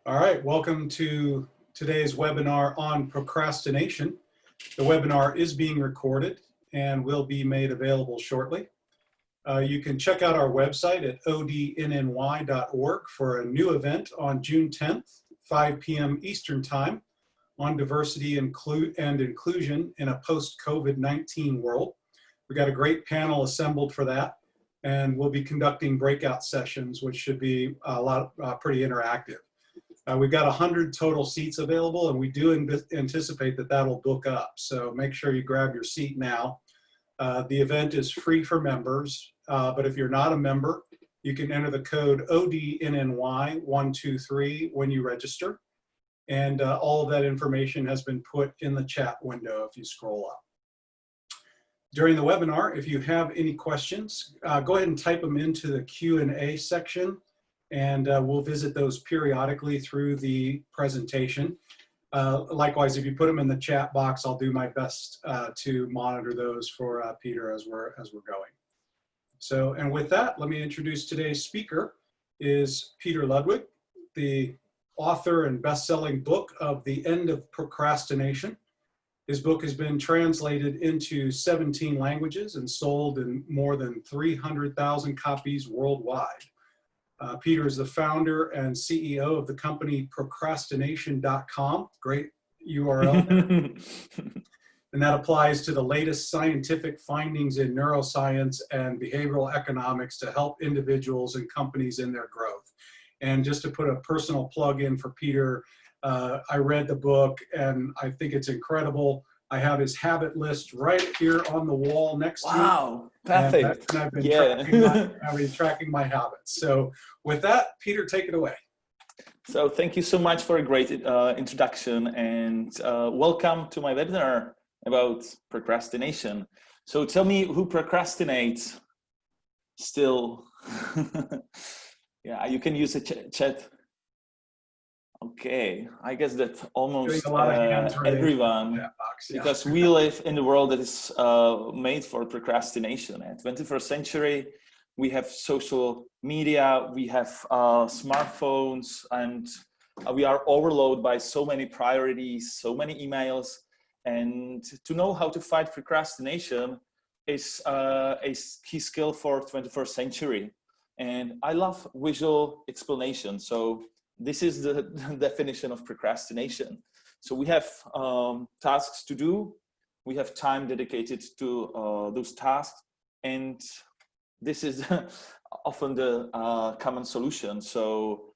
All right, welcome to today's webinar on procrastination. The webinar is being recorded and will be made available shortly. You can check out our website at odnny.org for a new event on June 10th, 5 p.m. Eastern Time on diversity and inclusion in a post-COVID-19 world. We got a great panel assembled for that, and we'll be conducting breakout sessions, which should be pretty interactive. We've got 100 total seats available, and we do anticipate that that'll book up. So make sure you grab your seat now. The event is free for members, but if you're not a member, you can enter the code ODNNY123 when you register. And all of that information has been put in the chat window if you scroll up. During the webinar, if you have any questions, go ahead and type them into the Q&A section, and we'll visit those periodically through the presentation. Likewise, if you put them in the chat box, I'll do my best to monitor those for Peter as we're going. So, and with that, let me introduce today's speaker is Petr Ludwig, the author and best-selling book of The End of Procrastination. His book has been translated into 17 languages and sold in more than 300,000 copies worldwide. Petr is the founder and CEO of the company Procrastination.com. Great URL. And that applies to the latest scientific findings in neuroscience and behavioral economics to help individuals and companies in their growth. And just to put a personal plug in for Petr, I read the book and I think it's incredible. I have his habit list right here on the wall next to me. Wow, perfect. And I've been tracking my habits. So with that, Petr, take it away. So thank you so much for a great introduction, and welcome to my webinar about procrastination. So tell me, who procrastinates still? Yeah, you can use a chat. Okay, I guess that almost everyone, box, yeah. Because we live in a world that is made for procrastination. In the 21st century, we have social media, we have smartphones, and we are overloaded by so many priorities, so many emails. And to know how to fight procrastination is a key skill for 21st century. And I love visual explanation. So this is the definition of procrastination. So we have tasks to do, we have time dedicated to those tasks, and this is often the common solution. So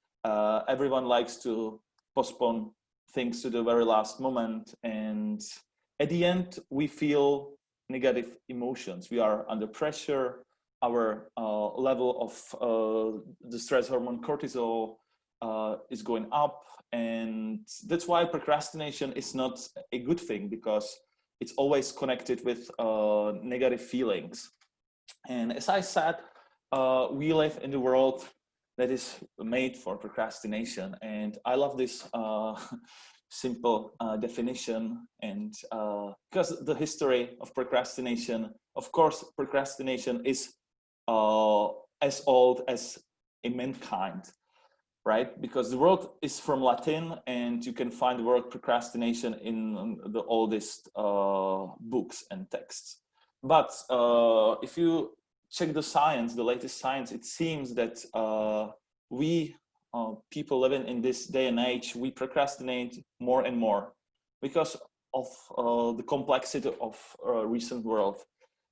everyone likes to postpone things to the very last moment, and at the end we feel negative emotions. We are under pressure, our level of the stress hormone cortisol is going up, and that's why procrastination is not a good thing, because it's always connected with negative feelings. And as I said, we live in the world that is made for procrastination, and I love this simple definition. And because the history of procrastination, of course, procrastination is as old as a mankind. Right? Because the word is from Latin, and you can find the word procrastination in the oldest books and texts. But if you check the science, the latest science, it seems that we people living in this day and age, we procrastinate more and more because of the complexity of recent world.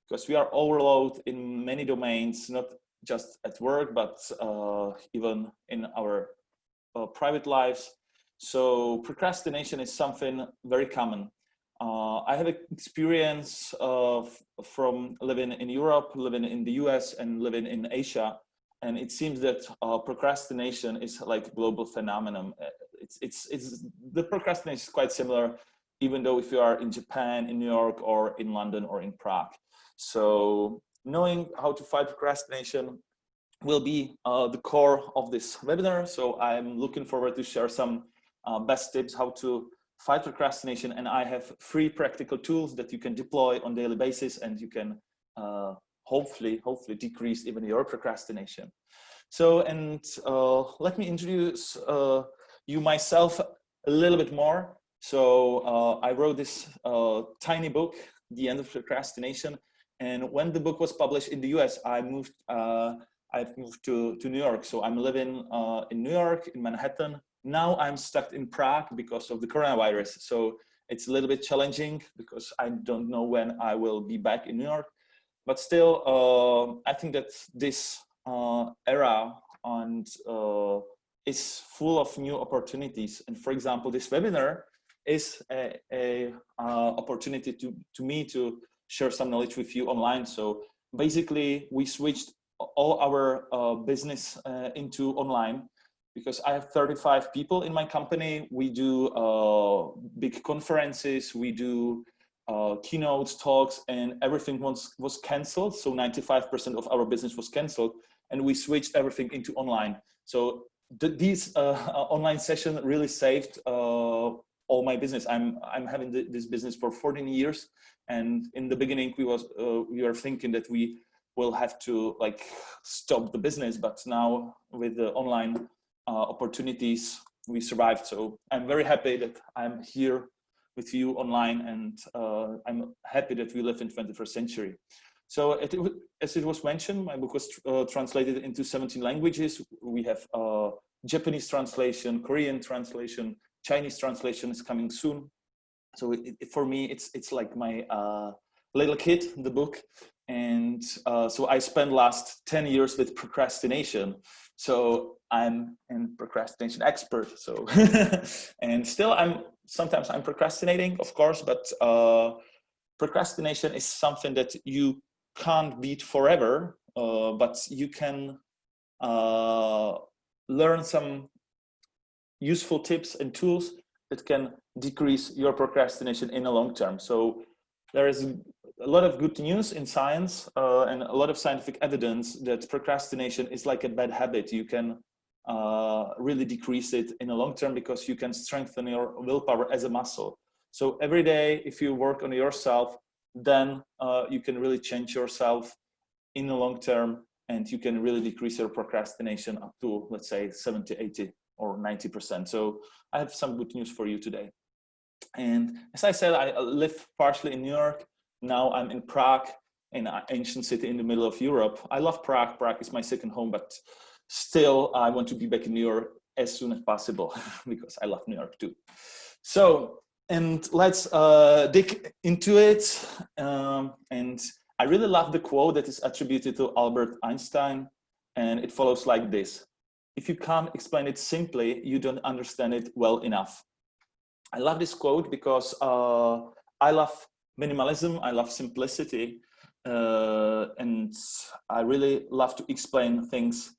Because we are overloaded in many domains, not just at work, but even in our private lives. So procrastination is something very common. I have experience from living in Europe, living in the US, and living in Asia. And it seems that procrastination is like a global phenomenon. The procrastination is quite similar, even though if you are in Japan, in New York, or in London, or in Prague. So knowing how to fight procrastination will be the core of this webinar. So I'm looking forward to share some best tips how to fight procrastination. And I have 3 practical tools that you can deploy on a daily basis, and you can hopefully decrease even your procrastination. So, and let me introduce you myself a little bit more. So I wrote this tiny book, The End of Procrastination. And when the book was published in the US, I've moved to New York. So I'm living in New York, in Manhattan. Now I'm stuck in Prague because of the coronavirus. So it's a little bit challenging because I don't know when I will be back in New York. But still, I think that this era and is full of new opportunities. And for example, this webinar is a opportunity to me to share some knowledge with you online. So basically, we switched all our business into online because I have 35 people in my company. We do big conferences, we do keynotes, talks, and everything was canceled. So 95% of our business was canceled, and we switched everything into online. So these online sessions really saved all my business. I'm having this business for 14 years, and in the beginning we were thinking that we will have to like stop the business, but now with the online opportunities we survived. So I'm very happy that I'm here with you online, and I'm happy that we live in 21st century. So as it was mentioned, my book was translated into 17 languages. We have Japanese translation, Korean translation, Chinese translation is coming soon. So for me, it's like my little kid, the book. And so I spent last 10 years with procrastination. So I'm a procrastination expert. So and still sometimes I'm procrastinating, of course, but procrastination is something that you can't beat forever, but you can learn some useful tips and tools that can decrease your procrastination in the long term. So there is a lot of good news in science and a lot of scientific evidence that procrastination is like a bad habit. You can really decrease it in the long term because you can strengthen your willpower as a muscle. So every day, if you work on yourself, then you can really change yourself in the long term, and you can really decrease your procrastination up to, let's say, 70, 80 or 90%. So I have some good news for you today. And as I said, I live partially in New York. Now I'm in Prague, an ancient city in the middle of Europe. I love Prague. Prague is my second home, but still I want to be back in New York as soon as possible because I love New York too. So, and let's dig into it. And I really love the quote that is attributed to Albert Einstein, and it follows like this: if you can't explain it simply, you don't understand it well enough. I love this quote because I love minimalism, I love simplicity, and I really love to explain things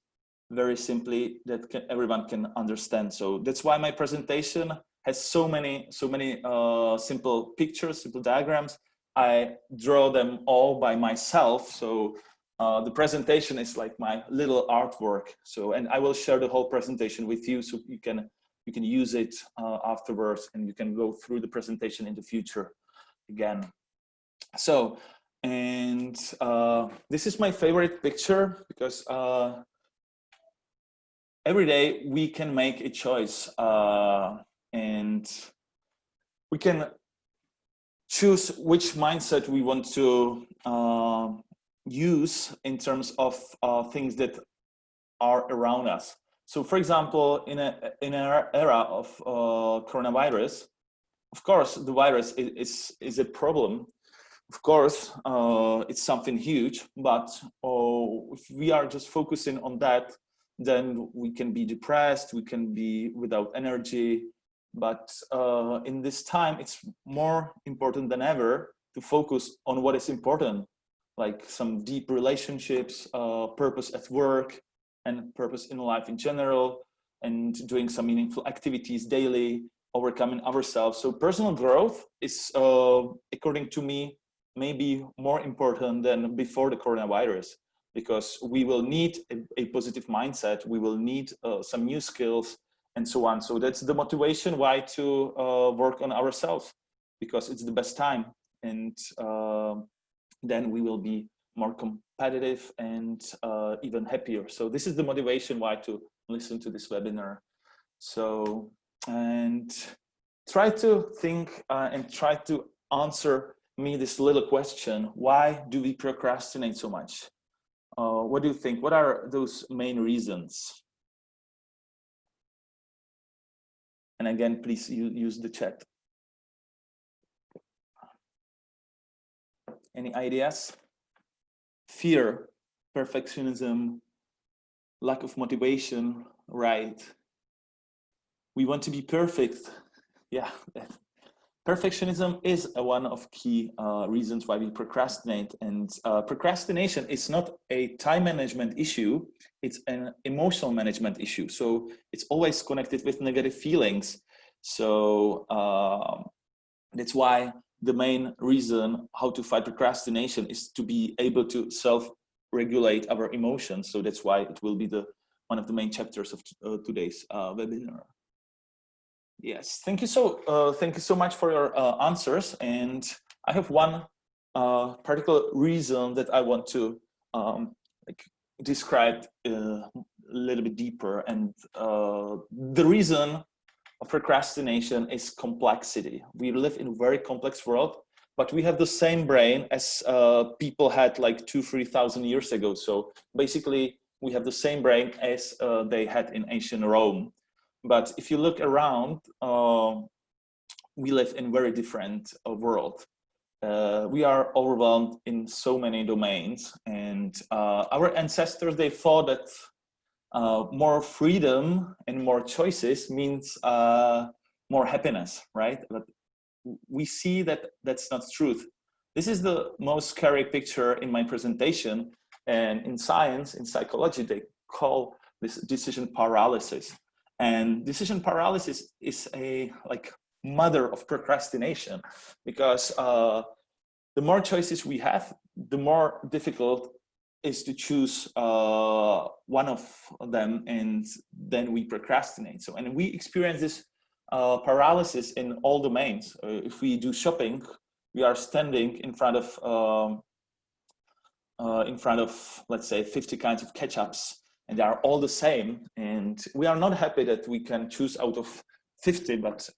very simply that everyone can understand. So that's why my presentation has so many simple pictures, simple diagrams. I draw them all by myself. So the presentation is like my little artwork. So, and I will share the whole presentation with you so you can use it afterwards, and you can go through the presentation in the future again. So, and this is my favorite picture because every day we can make a choice and we can choose which mindset we want to use in terms of things that are around us. So, for example, in our era of coronavirus, of course, the virus is a problem. Of course, it's something huge, but if we are just focusing on that, then we can be depressed, we can be without energy. But in this time, it's more important than ever to focus on what is important, like some deep relationships, purpose at work, and purpose in life in general, and doing some meaningful activities daily, overcoming ourselves. So personal growth is, according to me, maybe more important than before the coronavirus, because we will need a positive mindset, we will need some new skills, and so on. So that's the motivation why to work on ourselves, because it's the best time, and then we will be more competitive and even happier. So this is the motivation why to listen to this webinar. So, and try to think and try to answer me this little question: why do we procrastinate so much? What do you think? What are those main reasons? And again, please use the chat. Any ideas? Fear, perfectionism, lack of motivation, right? We want to be perfect. Yeah, perfectionism is one of key reasons why we procrastinate. And procrastination is not a time management issue, it's an emotional management issue. So it's always connected with negative feelings. So that's why the main reason how to fight procrastination is to be able to self-regulate our emotions. So that's why it will be one of the main chapters of today's webinar. Yes, thank you so much for your answers. And I have one particular reason that I want to describe a little bit deeper. And the reason of procrastination is complexity. We live in a very complex world, but we have the same brain as people had like 2,000-3,000 years ago. So basically, we have the same brain as they had in ancient Rome. But if you look around, we live in a very different world. We are overwhelmed in so many domains, and our ancestors, they thought that more freedom and more choices means more happiness, right? But we see that that's not truth. This is the most scary picture in my presentation, and in science, in psychology, they call this decision paralysis. And decision paralysis is a mother of procrastination, because the more choices we have, the more difficult is to choose one of them, and then we procrastinate. So, and we experience this paralysis in all domains. If we do shopping, we are standing in front of let's say 50 kinds of ketchups, and they are all the same. And we are not happy that we can choose out of 50, but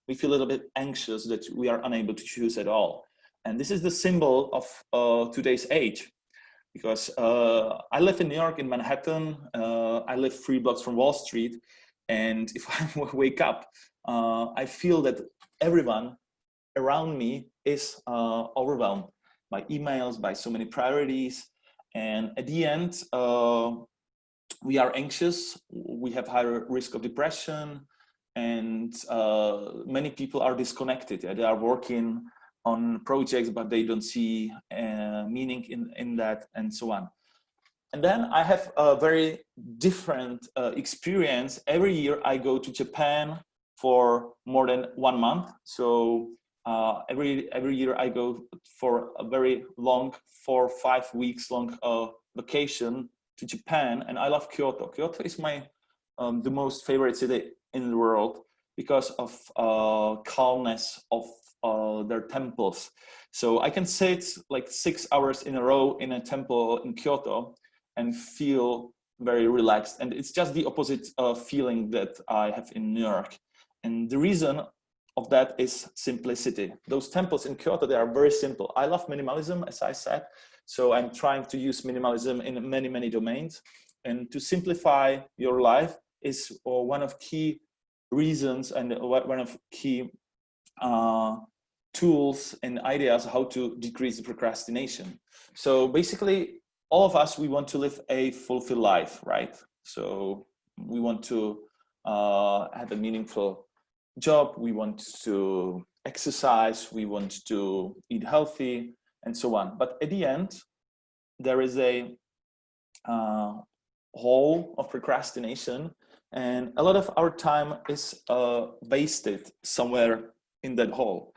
we feel a little bit anxious that we are unable to choose at all. And this is the symbol of today's age. Because I live in New York, in Manhattan. I live 3 blocks from Wall Street. And if I wake up, I feel that everyone around me is overwhelmed by emails, by so many priorities. And at the end, we are anxious. We have higher risk of depression. And many people are disconnected. They are working on projects, but they don't see meaning in that, and so on. And then I have a very different experience. Every year I go to Japan for more than 1 month. So every year I go for a very long, 4 or 5 weeks long vacation to Japan, and I love Kyoto. Kyoto is my the most favorite city in the world because of calmness of their temples. So I can sit like 6 hours in a row in a temple in Kyoto and feel very relaxed. And it's just the opposite feeling that I have in New York. And the reason of that is simplicity. Those temples in Kyoto, they are very simple. I love minimalism, as I said. So I'm trying to use minimalism in many, many domains. And to simplify your life is one of key reasons and one of key tools and ideas how to decrease the procrastination. So basically, all of us, we want to live a fulfilled life, right? So we want to have a meaningful job, we want to exercise, we want to eat healthy, and so on. But at the end, there is a hole of procrastination, and a lot of our time is wasted somewhere in that hole.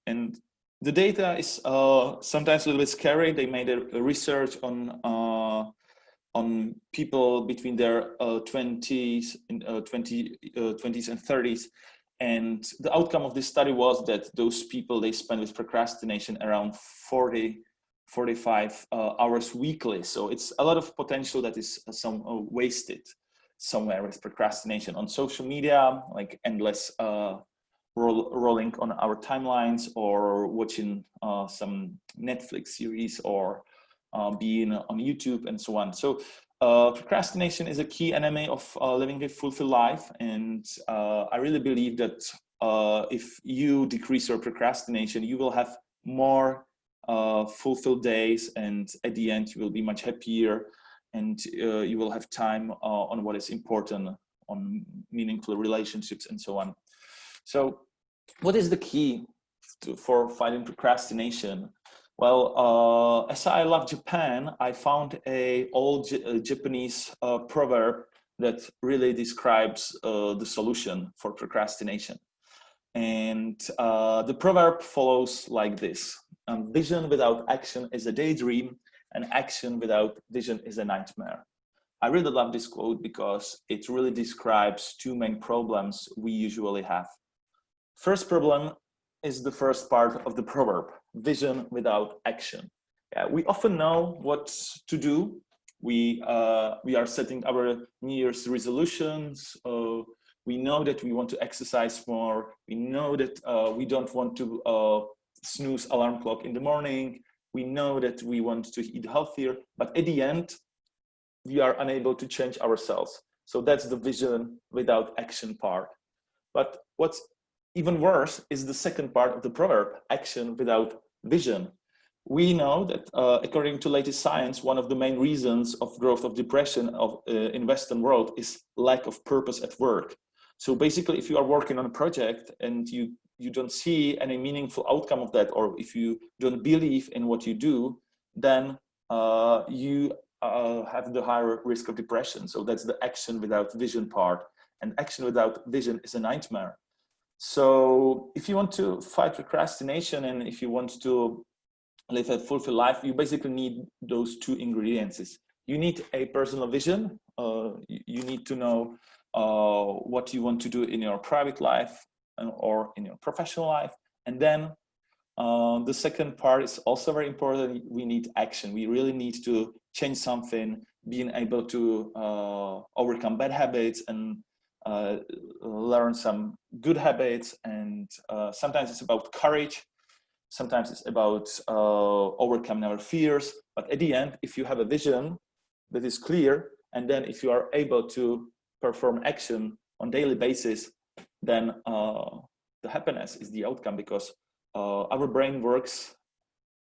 And the data is sometimes a little bit scary. They made a research on people between their 20s and 30s. And the outcome of this study was that those people, they spend with procrastination around 45 hours weekly. So it's a lot of potential that is wasted. somewhere with procrastination on social media, like endless rolling on our timelines, or watching some Netflix series, or being on YouTube and so on. So procrastination is a key enemy of living a fulfilled life. And I really believe that if you decrease your procrastination, you will have more fulfilled days, and at the end you will be much happier, and you will have time on what is important, on meaningful relationships and so on. So what is the key for fighting procrastination? Well, as I love Japan, I found an old Japanese proverb that really describes the solution for procrastination. And the proverb follows like this: vision without action is a daydream, and action without vision is a nightmare. I really love this quote because it really describes two main problems we usually have. First problem is the first part of the proverb: vision without action. We often know what to do. We are setting our New Year's resolutions. We know that we want to exercise more. We know that we don't want to snooze alarm clock in the morning. We know that we want to eat healthier, but at the end, we are unable to change ourselves. So that's the vision without action part. But what's even worse is the second part of the proverb: action without vision. We know that according to latest science, one of the main reasons of growth of depression in Western world is lack of purpose at work. So basically, if you are working on a project and you don't see any meaningful outcome of that, or if you don't believe in what you do, then you have the higher risk of depression. So that's the action without vision part. And action without vision is a nightmare. So if you want to fight procrastination, and if you want to live a fulfilled life, you basically need those two ingredients. You need a personal vision. You need to know what you want to do in your private life or in your professional life. And then the second part is also very important. We need action. We really need to change something, being able to overcome bad habits and learn some good habits. And sometimes it's about courage. Sometimes it's about overcoming our fears. But at the end, if you have a vision that is clear, and then if you are able to perform action on daily basis, then the happiness is the outcome, because our brain works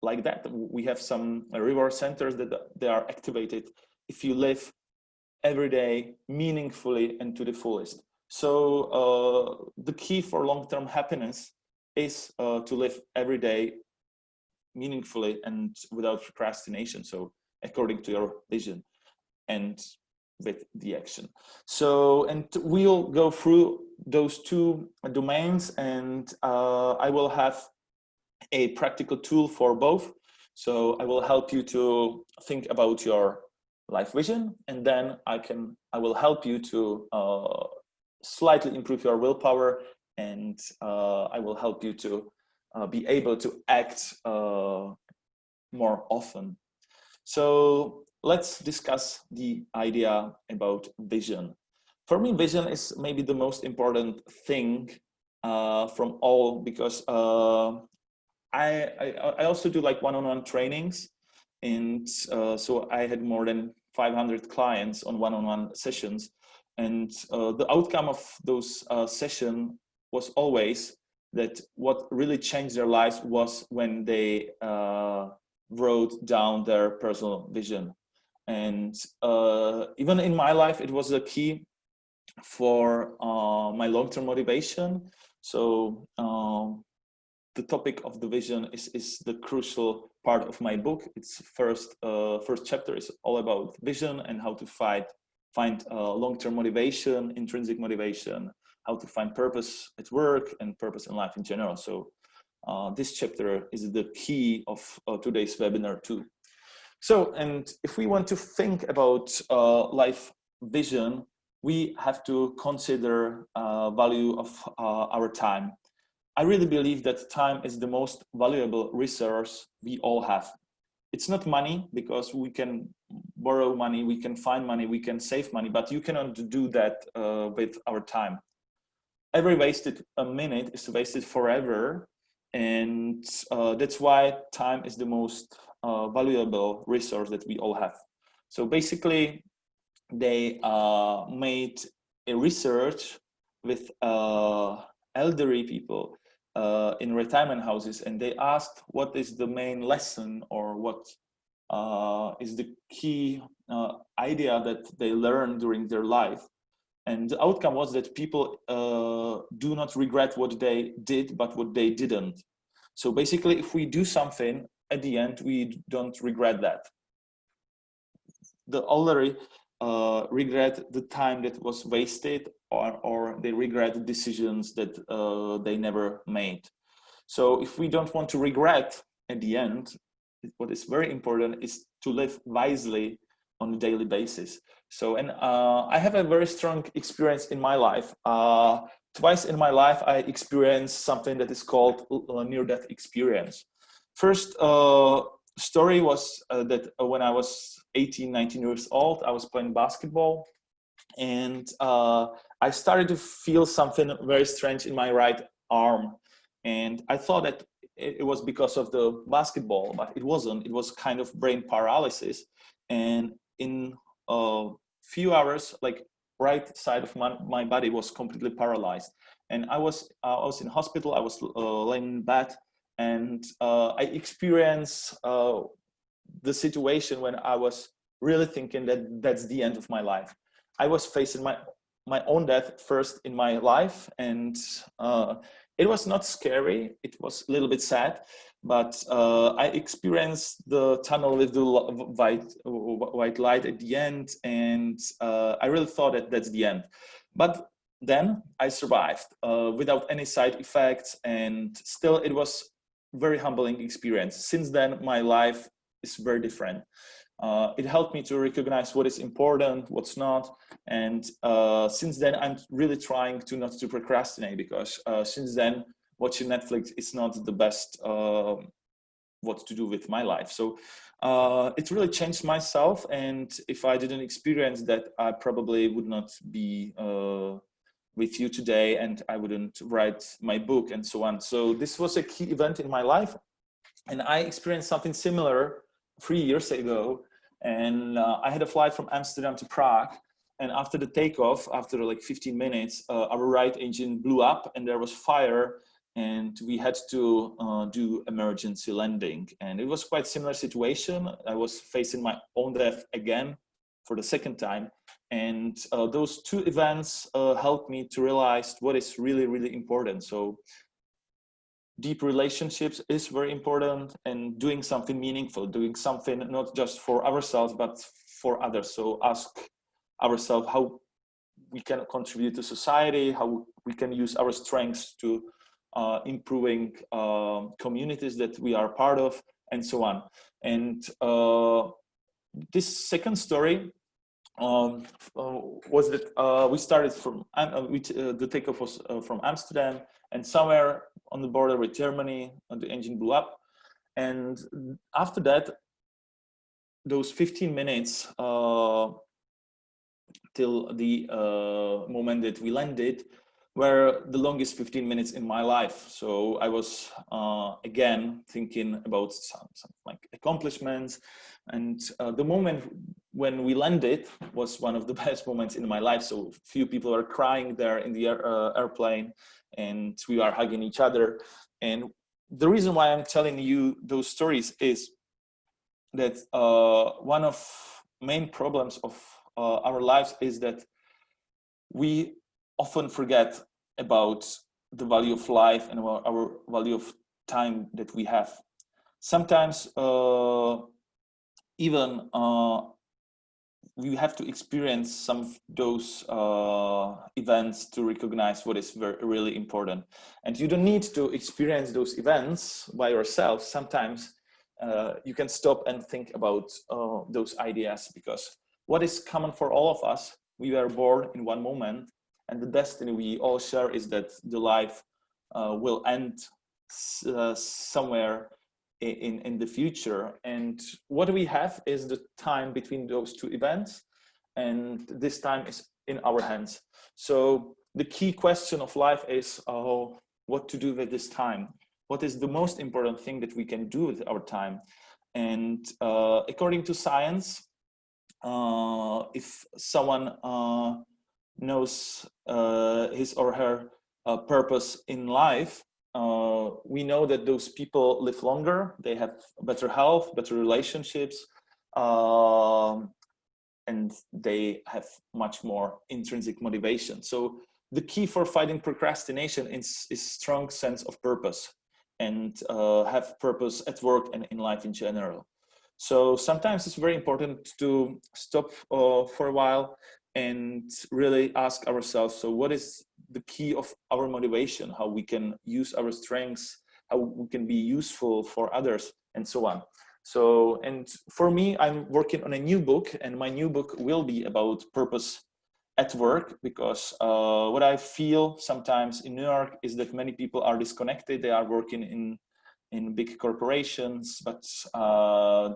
like that. We have some reward centers that they are activated if you live every day meaningfully and to the fullest. So the key for long-term happiness is to live every day meaningfully and without procrastination. So according to your vision and with the action. So, and we'll go through those two domains, and I will have a practical tool for both. So I will help you to think about your life vision, and then I will help you to slightly improve your willpower, and I will help you to be able to act more often. So let's discuss the idea about vision. For me, vision is maybe the most important thing from all, because I also do like one-on-one trainings, and so I had more than 500 clients on one-on-one sessions, and the outcome of those sessions was always that what really changed their lives was when they wrote down their personal vision. And even in my life, it was a key for my long-term motivation. So the topic of the vision is the crucial part of my book. Its first chapter is all about vision and how to find long-term motivation, intrinsic motivation, how to find purpose at work and purpose in life in general. So this chapter is the key of today's webinar too. So, and if we want to think about life vision, we have to consider value of our time. I really believe that time is the most valuable resource we all have. it's not money, because we can borrow money, we can find money, we can save money, but you cannot do that with our time. Every wasted minute is wasted forever, and that's why time is the most valuable resource that we all have. So basically, they made a research with elderly people in retirement houses, and they asked what is the main lesson, or what is the key idea that they learned during their life. And the outcome was that people do not regret what they did, but what they didn't. So basically, if we do something, at the end, we don't regret that. The elderly regret the time that was wasted, or they regret the decisions that they never made. So if we don't want to regret at the end, what is very important is to live wisely on a daily basis. So, and I have a very strong experience in my life. Twice in my life, I experienced something that is called near-death experience. First story was that when I was 18, 19 years old, I was playing basketball, and I started to feel something very strange in my right arm. And I thought that it was because of the basketball, but it wasn't. It was kind of brain paralysis. And in a few hours, like right side of my body was completely paralyzed. And I was in hospital. I was laying in bed, and I experienced the situation when I was really thinking that that's the end of my life. I was facing my own death first in my life, and it was not scary. It was a little bit sad, but I experienced the tunnel with the white light at the end, and I really thought that that's the end. But then I survived without any side effects, and still it was very humbling experience. Since then, my life is very different. It helped me to recognize what is important, what's not, and since then I'm really trying to not to procrastinate, because since then watching Netflix is not the best what to do with my life. So it really changed myself, and if I didn't experience that, I probably would not be with you today, and I wouldn't write my book and so on. So this was a key event in my life, and I experienced something similar 3 years ago. And I had a flight from Amsterdam to Prague, and after the takeoff, after like 15 minutes, our right engine blew up and there was fire, and we had to do emergency landing. And it was quite similar situation. I was facing my own death again for the second time. And those two events helped me to realize what is really, really important. So deep relationships is very important, and doing something meaningful, doing something not just for ourselves, but for others. So ask ourselves how we can contribute to society, how we can use our strengths to improving communities that we are part of, and so on. And this second story was that we started from, the takeoff was from Amsterdam, and somewhere on the border with Germany, the engine blew up. And after that, those 15 minutes till the moment that we landed were the longest 15 minutes in my life. So I was again thinking about some like accomplishments, and the moment when we landed was one of the best moments in my life. So few people are crying there in the airplane, and we are hugging each other. And the reason why I'm telling you those stories is that one of main problems of our lives is that we often forget about the value of life and our value of time that we have. Sometimes even we have to experience some of those events to recognize what is really important. And you don't need to experience those events by yourself. Sometimes you can stop and think about those ideas, because what is common for all of us, we were born in one moment, and the destiny we all share is that the life will end somewhere in the future. And what we have is the time between those two events, and this time is in our hands. So the key question of life is what to do with this time. What is the most important thing that we can do with our time? And according to science, if someone knows his or her purpose in life, we know that those people live longer, they have better health, better relationships, and they have much more intrinsic motivation. So the key for fighting procrastination is strong sense of purpose, and have purpose at work and in life in general. So sometimes it's very important to stop for a while and really ask ourselves, so what is the key of our motivation, how we can use our strengths, how we can be useful for others, and so on. So, and for me, I'm working on a new book, and my new book will be about purpose at work, because what I feel sometimes in New York is that many people are disconnected. They are working in big corporations, but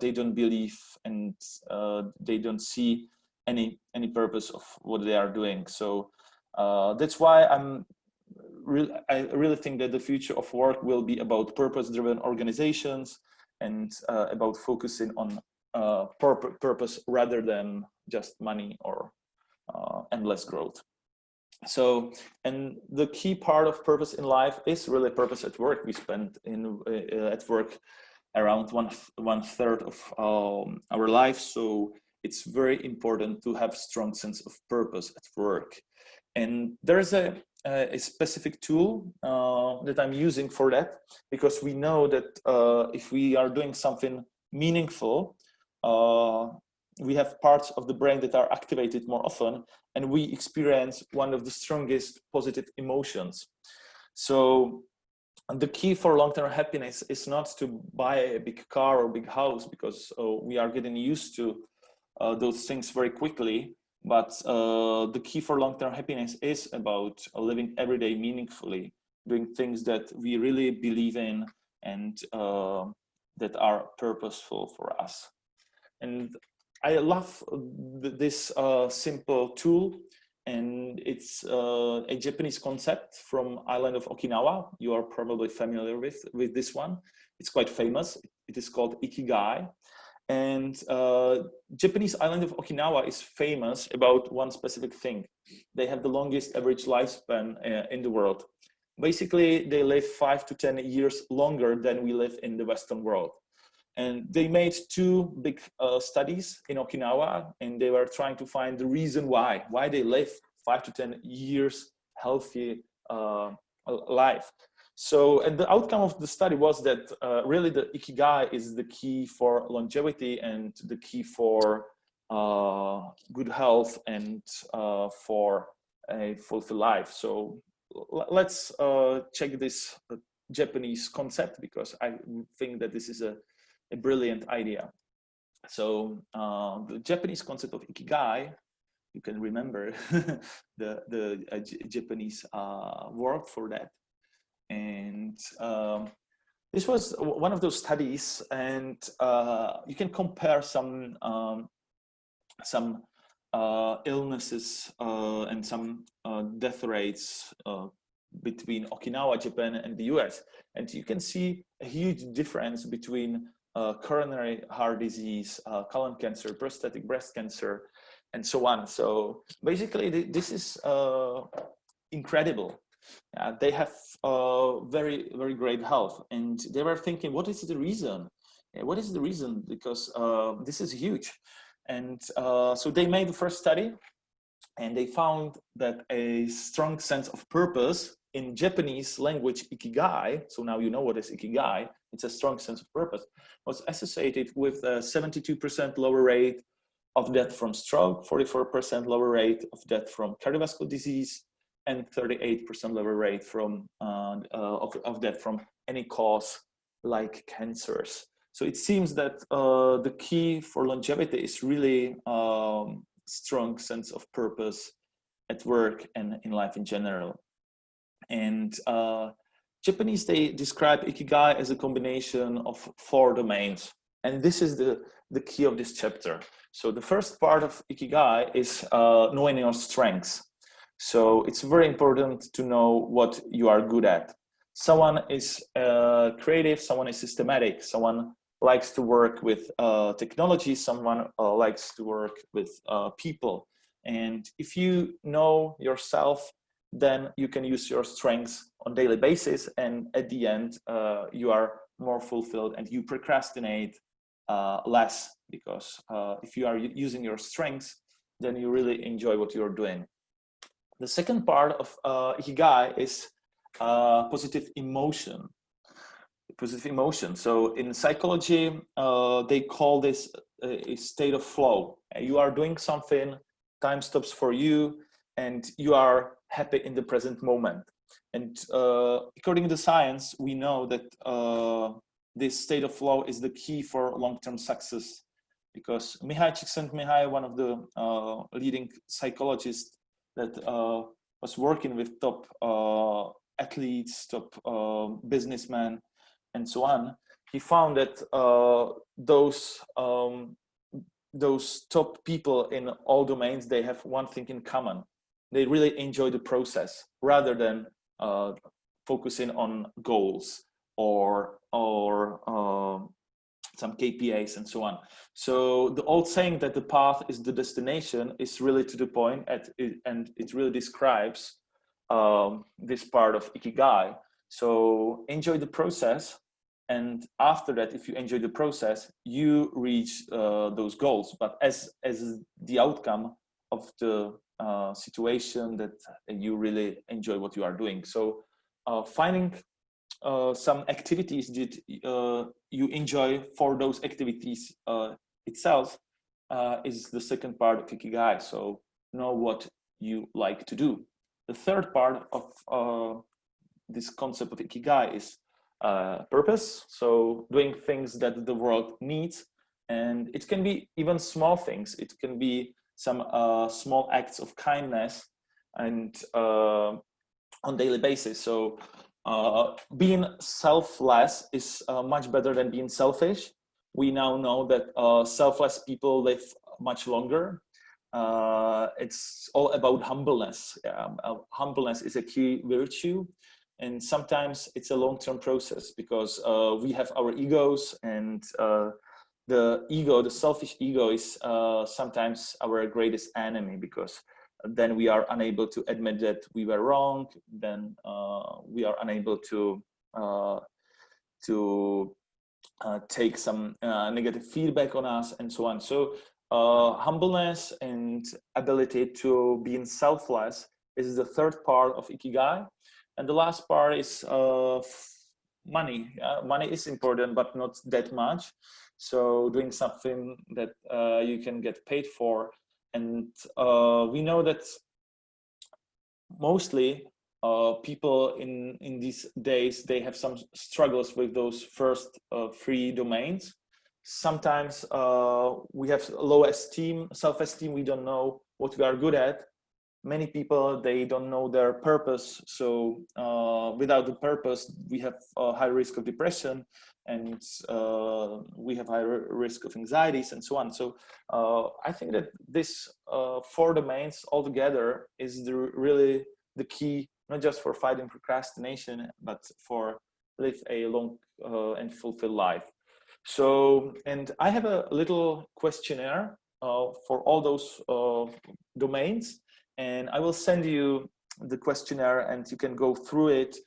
they don't believe, and they don't see any purpose of what they are doing. So that's why I really think that the future of work will be about purpose-driven organizations, and about focusing on purpose rather than just money or endless growth. So, and the key part of purpose in life is really purpose at work. We spend at work around one third of our life. So it's very important to have strong sense of purpose at work. And there's a specific tool that I'm using for that, because we know that if we are doing something meaningful, we have parts of the brain that are activated more often, and we experience one of the strongest positive emotions. So the key for long-term happiness is not to buy a big car or big house, because we are getting used to those things very quickly. But the key for long-term happiness is about living every day meaningfully, doing things that we really believe in, and that are purposeful for us. And I love this simple tool, and it's a Japanese concept from island of Okinawa. You are probably familiar with this one. It's quite famous. It is called ikigai. And Japanese island of Okinawa is famous about one specific thing. They have the longest average lifespan in the world. Basically, they live 5 to 10 years longer than we live in the Western world. And they made two big studies in Okinawa, and they were trying to find the reason why they live 5 to 10 years healthy life. So, and the outcome of the study was that really the ikigai is the key for longevity and the key for good health and for a fulfilled life. So let's check this Japanese concept, because I think that this is a brilliant idea. So the Japanese concept of ikigai, you can remember the Japanese word for that. And this was one of those studies, and you can compare some illnesses and some death rates between Okinawa, Japan, and the US. And you can see a huge difference between coronary heart disease, colon cancer, prostatic breast cancer, and so on. So basically, this is incredible. They have very, very great health, and they were thinking, what is the reason? What is the reason? Because this is huge. And so they made the first study, and they found that a strong sense of purpose in Japanese language, ikigai, so now you know what is ikigai, it's a strong sense of purpose, was associated with a 72% lower rate of death from stroke, 44% lower rate of death from cardiovascular disease, and 38% lower rate from of death from any cause like cancers. So it seems that the key for longevity is really strong sense of purpose at work and in life in general. And Japanese, they describe ikigai as a combination of 4 domains. And this is the key of this chapter. So the first part of ikigai is knowing your strengths. So it's very important to know what you are good at. Someone is creative, someone is systematic, someone likes to work with technology, someone likes to work with people. And if you know yourself, then you can use your strengths on a daily basis. And at the end, you are more fulfilled and you procrastinate less, because if you are using your strengths, then you really enjoy what you're doing. The second part of ikigai is positive emotion. Positive emotion. So in psychology, they call this a state of flow. You are doing something, time stops for you, and you are happy in the present moment. And according to science, we know that this state of flow is the key for long-term success, because Mihai Csikszentmihalyi, one of the leading psychologists that was working with top athletes, top businessmen, and so on, he found that those top people in all domains, they have one thing in common. They really enjoy the process rather than focusing on goals or some KPIs and so on. So the old saying that the path is the destination is really to the point, and it really describes this part of ikigai. So enjoy the process, and after that, if you enjoy the process, you reach those goals. But as the outcome of the situation that you really enjoy what you are doing. So finding some activities that you enjoy for those activities itself is the second part of ikigai. So know what you like to do. The third part of this concept of ikigai is purpose. So doing things that the world needs, and it can be even small things. It can be some small acts of kindness and on daily basis. So being selfless is much better than being selfish. We now know that selfless people live much longer. It's all about humbleness. Humbleness is a key virtue, and sometimes it's a long-term process, because we have our egos, and the selfish ego is sometimes our greatest enemy, because then we are unable to admit that we were wrong. Then we are unable to take some negative feedback on us and so on. So humbleness and ability to be selfless is the third part of ikigai. And the last part is money. Money is important, but not that much. So doing something that you can get paid for. And we know that mostly people in these days, they have some struggles with those first 3 domains. Sometimes we have low esteem, self-esteem. We don't know what we are good at. Many people, they don't know their purpose. So without the purpose, we have a high risk of depression, and we have higher risk of anxieties and so on. So I think that this 4 domains altogether is really the key, not just for fighting procrastination, but for live a long and fulfilled life. So, and I have a little questionnaire for all those domains, and I will send you the questionnaire, and you can go through it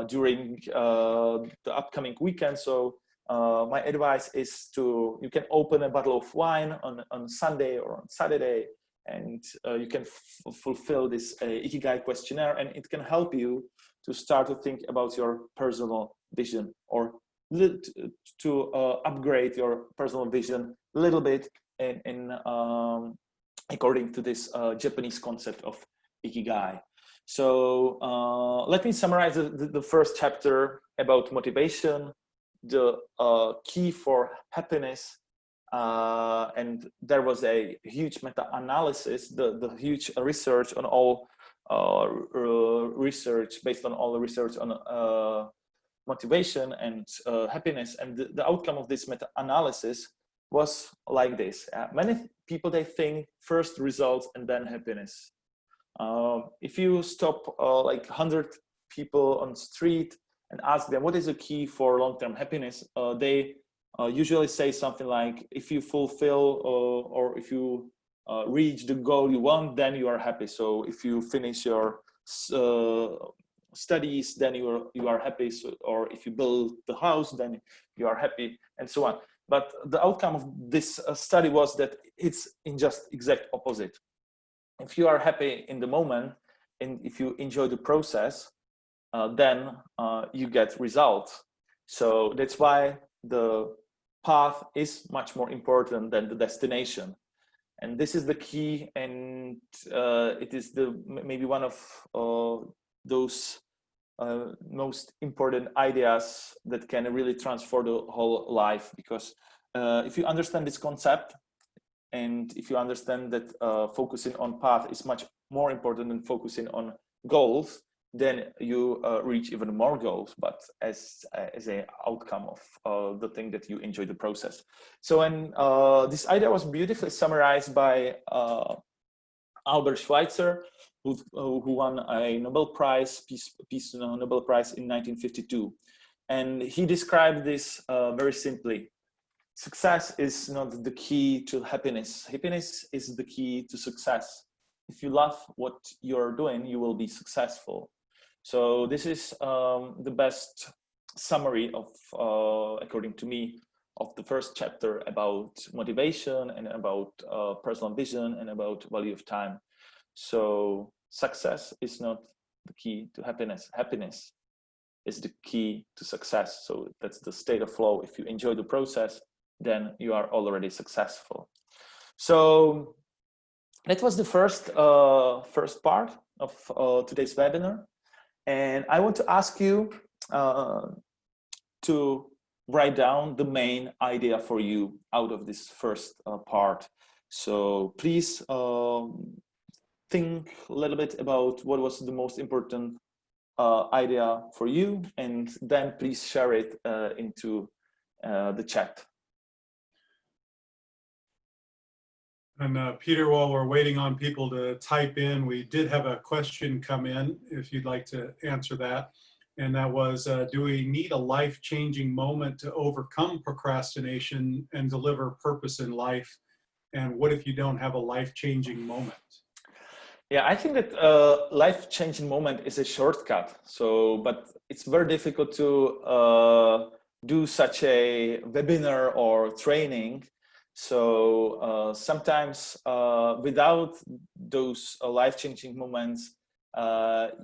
during the upcoming weekend. So my advice is you can open a bottle of wine on Sunday or on Saturday, and you can fulfill this ikigai questionnaire, and it can help you to start to think about your personal vision, or to upgrade your personal vision a little bit in according to this Japanese concept of ikigai. So let me summarize the first chapter about motivation, the key for happiness, and there was a huge meta-analysis, the huge research on all research, based on all the research on motivation and happiness. And the outcome of this meta-analysis was like this. Many people, they think first results and then happiness. If you stop like 100 people on the street and ask them what is the key for long-term happiness, they usually say something like, if you fulfill or if you reach the goal you want, then you are happy. So if you finish your studies, then you are happy. So, or if you build the house, then you are happy, and so on. But the outcome of this study was that it's in just exact opposite. If you are happy in the moment and if you enjoy the process, then you get results. So that's why the path is much more important than the destination. And this is the key, and it is maybe one of those most important ideas that can really transform the whole life. Because if you understand this concept, and if you understand that focusing on path is much more important than focusing on goals, then you reach even more goals, but as an outcome of the thing that you enjoy the process. So, and this idea was beautifully summarized by Albert Schweitzer, who won a Nobel Prize, Peace Nobel Prize in 1952. And he described this very simply. Success is not the key to happiness. Happiness is the key to success. If you love what you're doing, you will be successful. So this is the best summary of, according to me, of the first chapter about motivation and about personal vision and about value of time. So success is not the key to happiness. Happiness is the key to success. So that's the state of flow. If you enjoy the process, then you are already successful. So that was the first part of today's webinar. And I want to ask you to write down the main idea for you out of this first part. So please think a little bit about what was the most important idea for you, and then please share it into the chat. And Peter, while we're waiting on people to type in, we did have a question come in, if you'd like to answer that. And that was, do we need a life-changing moment to overcome procrastination and deliver purpose in life? And what if you don't have a life-changing moment? Yeah, I think that life-changing moment is a shortcut. So, but it's very difficult to do such a webinar or training. So sometimes without those life-changing moments,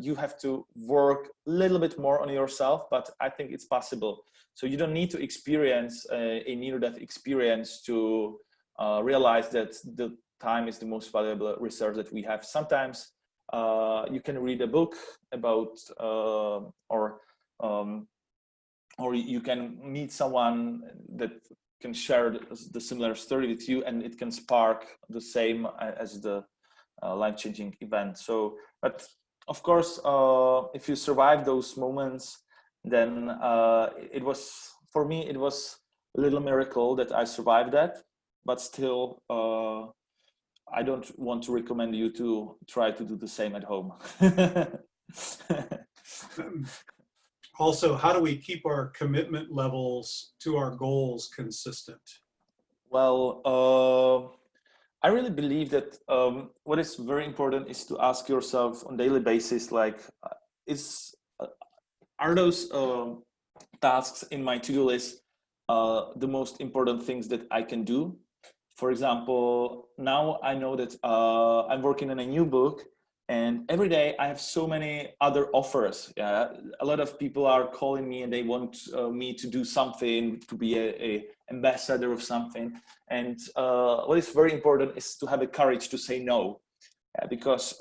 you have to work a little bit more on yourself, but I think it's possible. So you don't need to experience a near-death experience to realize that the time is the most valuable resource that we have. Sometimes you can read a book about or you can meet someone that can share the similar story with you, and it can spark the same as the life-changing event. So, but of course, if you survive those moments, then it was, for me, it was a little miracle that I survived that, but still, I don't want to recommend you to try to do the same at home. Also, how do we keep our commitment levels to our goals consistent? Well, I really believe that what is very important is to ask yourself on a daily basis, like, are those tasks in my to-do list the most important things that I can do? For example, now I know that I'm working on a new book, and every day I have so many other offers. Yeah, a lot of people are calling me and they want me to do something, to be a ambassador of something. And what is very important is to have the courage to say no. Because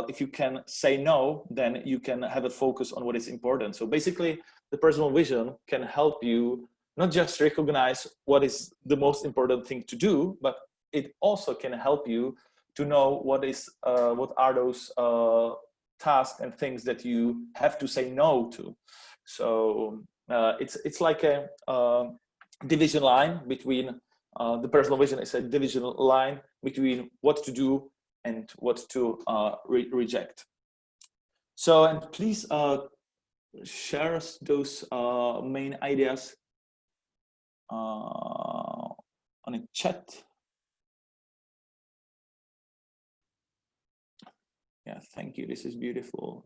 if you can say no, then you can have a focus on what is important. So basically, the personal vision can help you not just recognize what is the most important thing to do, but it also can help you to know what are those tasks and things that you have to say no to. So It's like a division line between the personal vision is a division line between what to do and what to reject. So, and please share those main ideas on a chat. Yeah, thank you. This is beautiful.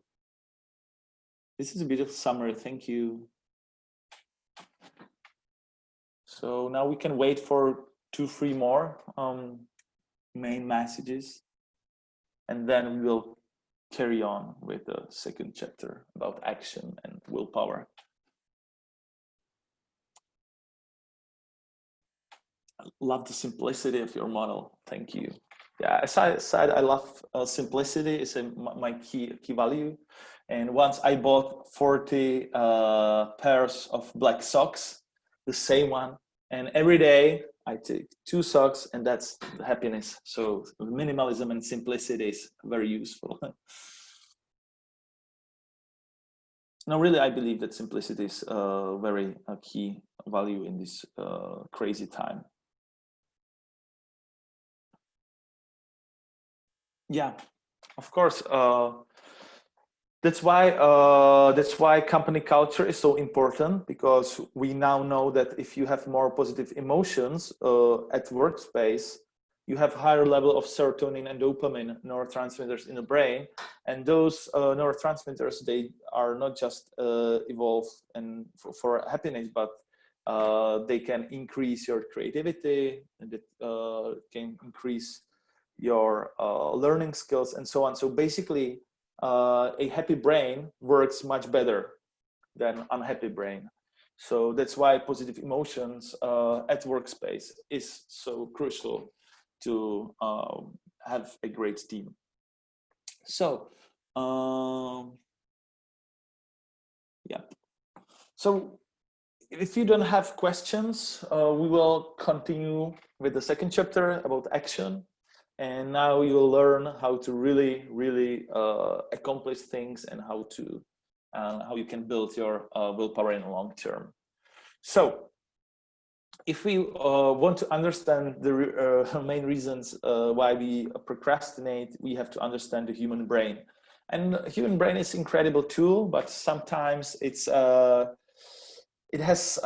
This is a beautiful summary. Thank you. So now we can wait for 2-3 more main messages, and then we will carry on with the second chapter about action and willpower. I love the simplicity of your model. Thank you. Yeah, as I said, I love simplicity. It's my key value. And once I bought 40 pairs of black socks, the same one, and every day I take 2 socks, and that's the happiness. So minimalism and simplicity is very useful. No, really, I believe that simplicity is very key value in this crazy time. Yeah, of course. That's why company culture is so important, because we now know that if you have more positive emotions at workspace, you have higher level of serotonin and dopamine neurotransmitters in the brain, and those neurotransmitters, they are not just evolved and for happiness, but they can increase your creativity, and it can increase your learning skills and so on. So basically, a happy brain works much better than unhappy brain. So that's why positive emotions at workspace is so crucial to have a great team. So yeah. So if you don't have questions, we will continue with the second chapter about action. And now you will learn how to really accomplish things, and how you can build your willpower in the long term. So if we want to understand the main reasons why we procrastinate, we have to understand the human brain. And the human brain is an incredible tool, but sometimes it has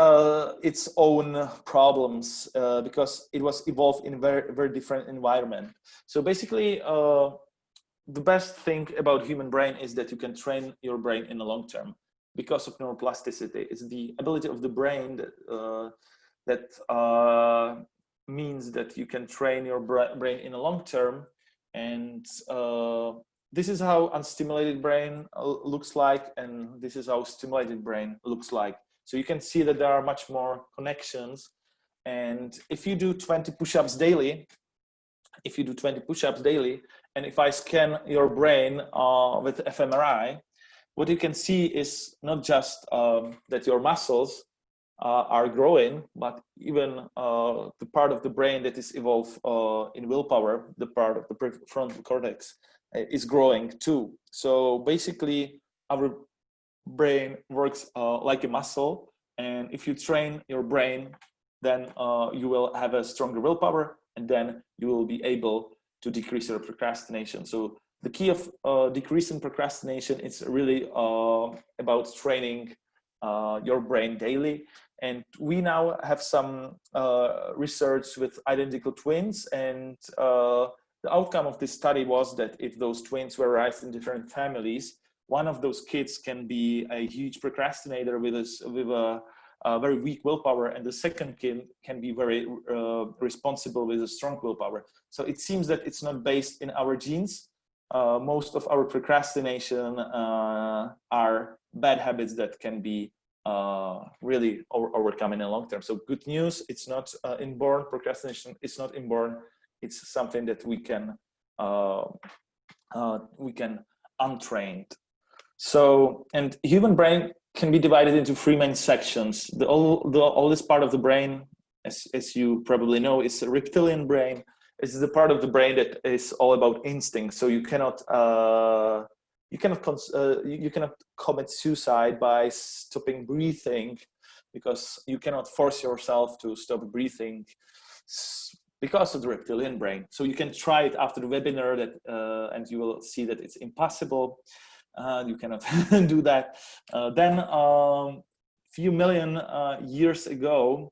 its own problems because it was evolved in a very different environment. So basically, the best thing about human brain is that you can train your brain in the long term because of neuroplasticity. It's the ability of the brain that means that you can train your brain in the long term. And this is how unstimulated brain looks like, and this is how stimulated brain looks like. So you can see that there are much more connections. And if you do 20 push-ups daily, and if I scan your brain with fMRI, what you can see is not just that your muscles are growing, but even the part of the brain that is involved in willpower, the part of the prefrontal cortex, is growing too. So basically, our brain works like a muscle, and if you train your brain, then you will have a stronger willpower, and then you will be able to decrease your procrastination. So the key of decreasing procrastination is really about training your brain daily. And we now have some research with identical twins, and the outcome of this study was that if those twins were raised in different families, one of those kids can be a huge procrastinator with a very weak willpower, and the second kid can be very responsible with a strong willpower. So it seems that it's not based in our genes. Most of our procrastination are bad habits that can be really overcome in the long term. So good news, it's not inborn. Procrastination is not inborn. It's something that we can untrain. So, and human brain can be divided into 3 main sections. The oldest part of the brain, as you probably know, is a reptilian brain. It's the part of the brain that is all about instinct. So you cannot you cannot commit suicide by stopping breathing, because you cannot force yourself to stop breathing because of the reptilian brain. So you can try it after the webinar, and you will see that it's impossible. You cannot do that. Then few million years ago,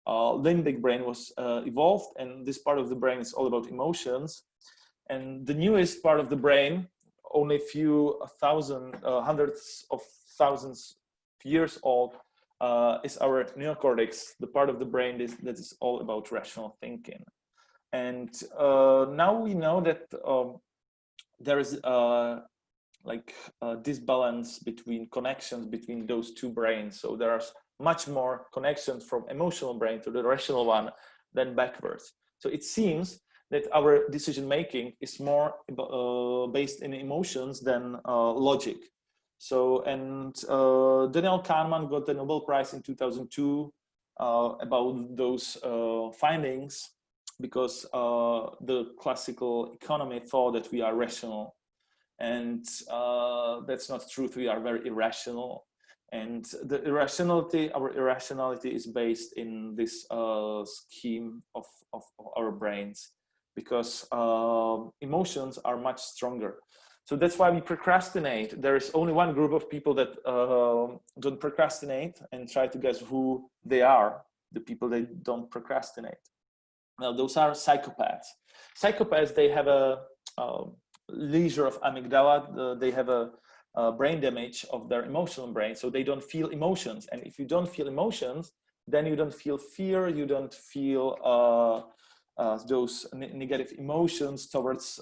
limbic brain was evolved, and this part of the brain is all about emotions. And the newest part of the brain, only a few hundreds of thousands of years old, is our neocortex, the part of the brain that is all about rational thinking. And now we know that there is disbalance between connections between those two brains. So there are much more connections from emotional brain to the rational one than backwards. So it seems that our decision making is more based in emotions than logic. So, and Daniel Kahneman got the Nobel Prize in 2002 about those findings, because the classical economy thought that we are rational, and that's not true. We are very irrational, and the irrationality, our irrationality, is based in this scheme of our brains, because emotions are much stronger. So that's why we procrastinate. There is only one group of people that don't procrastinate, and try to guess who they are, the people that don't procrastinate. Now, those are psychopaths. Psychopaths, they have a leisure of amygdala. They have a brain damage of their emotional brain, so they don't feel emotions. And if you don't feel emotions, then you don't feel fear, you don't feel those negative emotions towards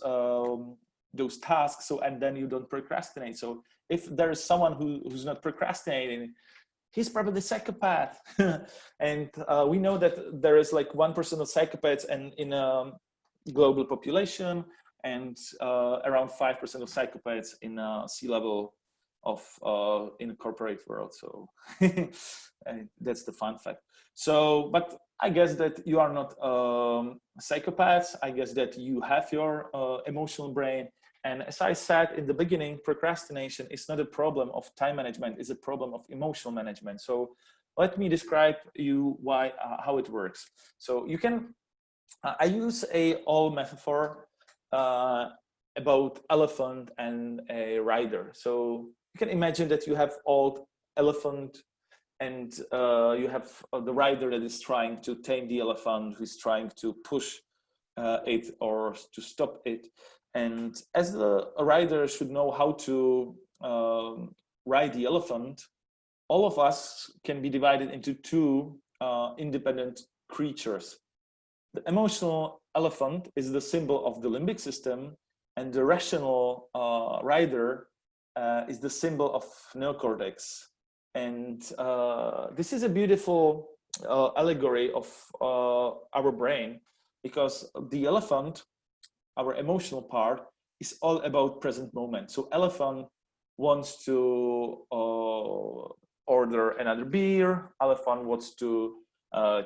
those tasks. So, and then you don't procrastinate. So if there is someone who's not procrastinating, he's probably the psychopath. And we know that there is like 1% of psychopaths in a global population, and around 5% of psychopaths in C-level of in the corporate world. So that's the fun fact. So, but I guess that you are not psychopaths. I guess that you have your emotional brain. And as I said in the beginning, procrastination is not a problem of time management, it's a problem of emotional management. So let me describe you how it works. So you can, I use a old metaphor about elephant and a rider. So you can imagine that you have old elephant, and you have the rider that is trying to tame the elephant, who's trying to push it or to stop it. And as the rider should know how to ride the elephant, all of us can be divided into two independent creatures. The emotional elephant is the symbol of the limbic system, and the rational rider is the symbol of neocortex. And this is a beautiful allegory of our brain, because the elephant, our emotional part, is all about present moment. So elephant wants to order another beer, elephant wants to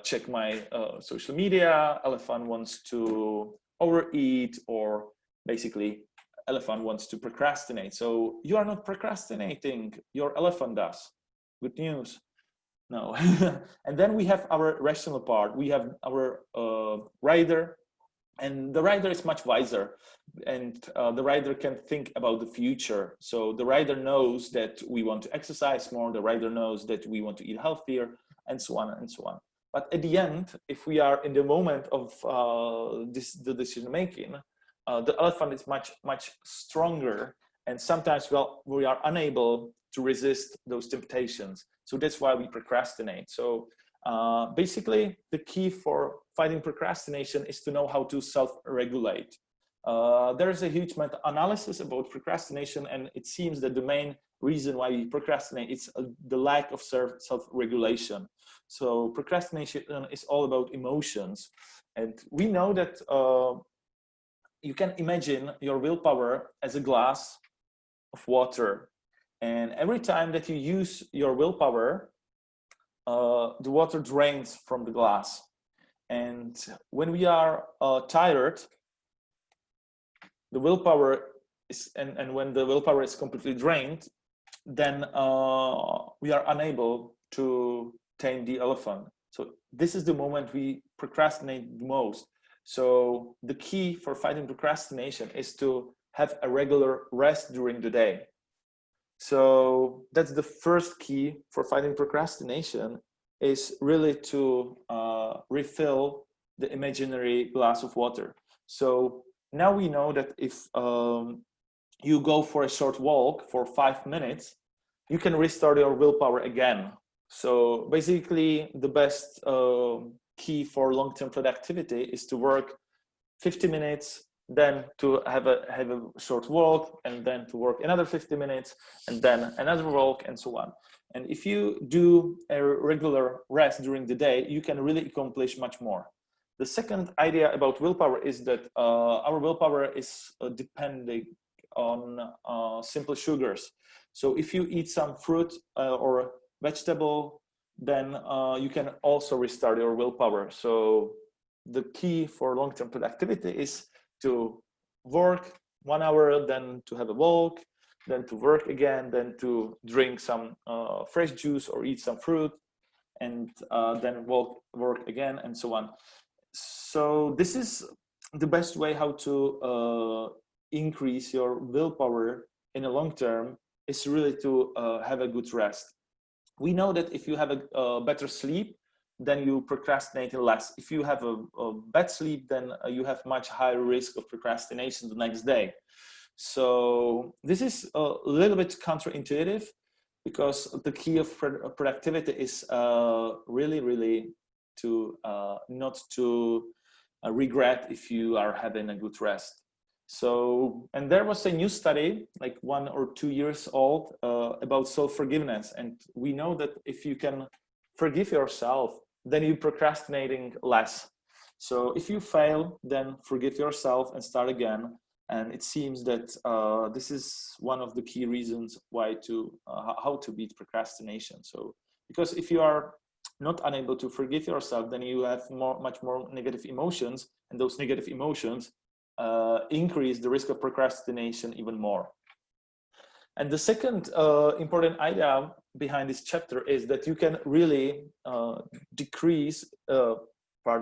check my social media, elephant wants to overeat, or basically elephant wants to procrastinate. So you are not procrastinating, your elephant does. Good news. No. And then we have our rational part. We have our rider, and the rider is much wiser, and the rider can think about the future. So the rider knows that we want to exercise more, the rider knows that we want to eat healthier, and so on and so on. But at the end, if we are in the moment of the decision making, the elephant is much stronger, and sometimes we are unable to resist those temptations. So that's why we procrastinate. So basically, the key for fighting procrastination is to know how to self-regulate. There is a huge meta-analysis about procrastination, and it seems that the main reason why we procrastinate is the lack of self-regulation. So procrastination is all about emotions, and we know that you can imagine your willpower as a glass of water, and every time that you use your willpower, the water drains from the glass. And when we are tired, the willpower and when the willpower is completely drained, then we are unable to tame the elephant. So this is the moment we procrastinate the most. So the key for fighting procrastination is to have a regular rest during the day. So that's the first key for fighting procrastination, is really to refill the imaginary glass of water. So now we know that if you go for a short walk for 5 minutes, you can restart your willpower again. So basically, the best key for long-term productivity is to work 50 minutes, then to have a short walk, and then to work another 50 minutes, and then another walk, and so on. And if you do a regular rest during the day, you can really accomplish much more. The second idea about willpower is that our willpower is depending on simple sugars. So if you eat some fruit or vegetable, then you can also restart your willpower. So the key for long-term productivity is to work 1 hour, then to have a walk, then to work again, then to drink some fresh juice or eat some fruit, and then work again, and so on. So this is the best way how to increase your willpower in the long term, is really to have a good rest. We know that if you have a better sleep, then you procrastinate less. If you have a bad sleep, then you have much higher risk of procrastination the next day. So this is a little bit counterintuitive, because the key of productivity is really to not to regret if you are having a good rest. So, and there was a new study, like 1 or 2 years old, about self-forgiveness. And we know that if you can forgive yourself, then you're procrastinating less. So if you fail, then forgive yourself and start again. And it seems that this is one of the key reasons why how to beat procrastination. So, because if you are not unable to forgive yourself, then you have much more negative emotions, and those negative emotions increase the risk of procrastination even more. And the second important idea behind this chapter is that you can really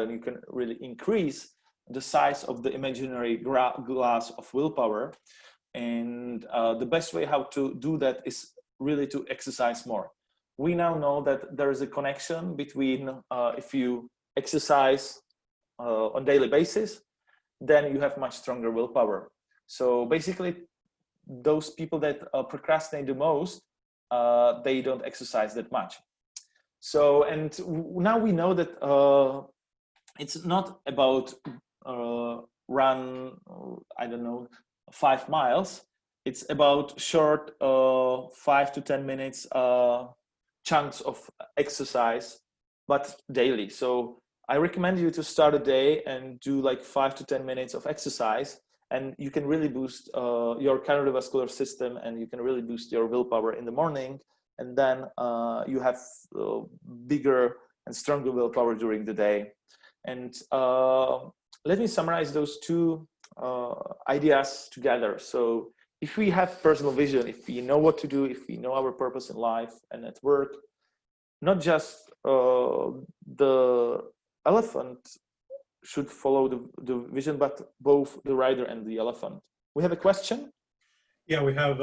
you can really increase the size of the imaginary glass of willpower. And the best way how to do that is really to exercise more. We now know that there is a connection between if you exercise on a daily basis, then you have much stronger willpower. So basically, those people that procrastinate the most, they don't exercise that much. So, and now we know that it's not about run, I don't know, 5 miles. It's about short 5 to 10 minutes chunks of exercise, but daily. So I recommend you to start a day and do like 5 to 10 minutes of exercise, and you can really boost your cardiovascular system, and you can really boost your willpower in the morning, and then you have bigger and stronger willpower during the day. And let me summarize those two ideas together. So if we have personal vision, if we know what to do, if we know our purpose in life and at work, not just the elephant should follow the vision, but both the rider and the elephant. We have a question? Yeah, we have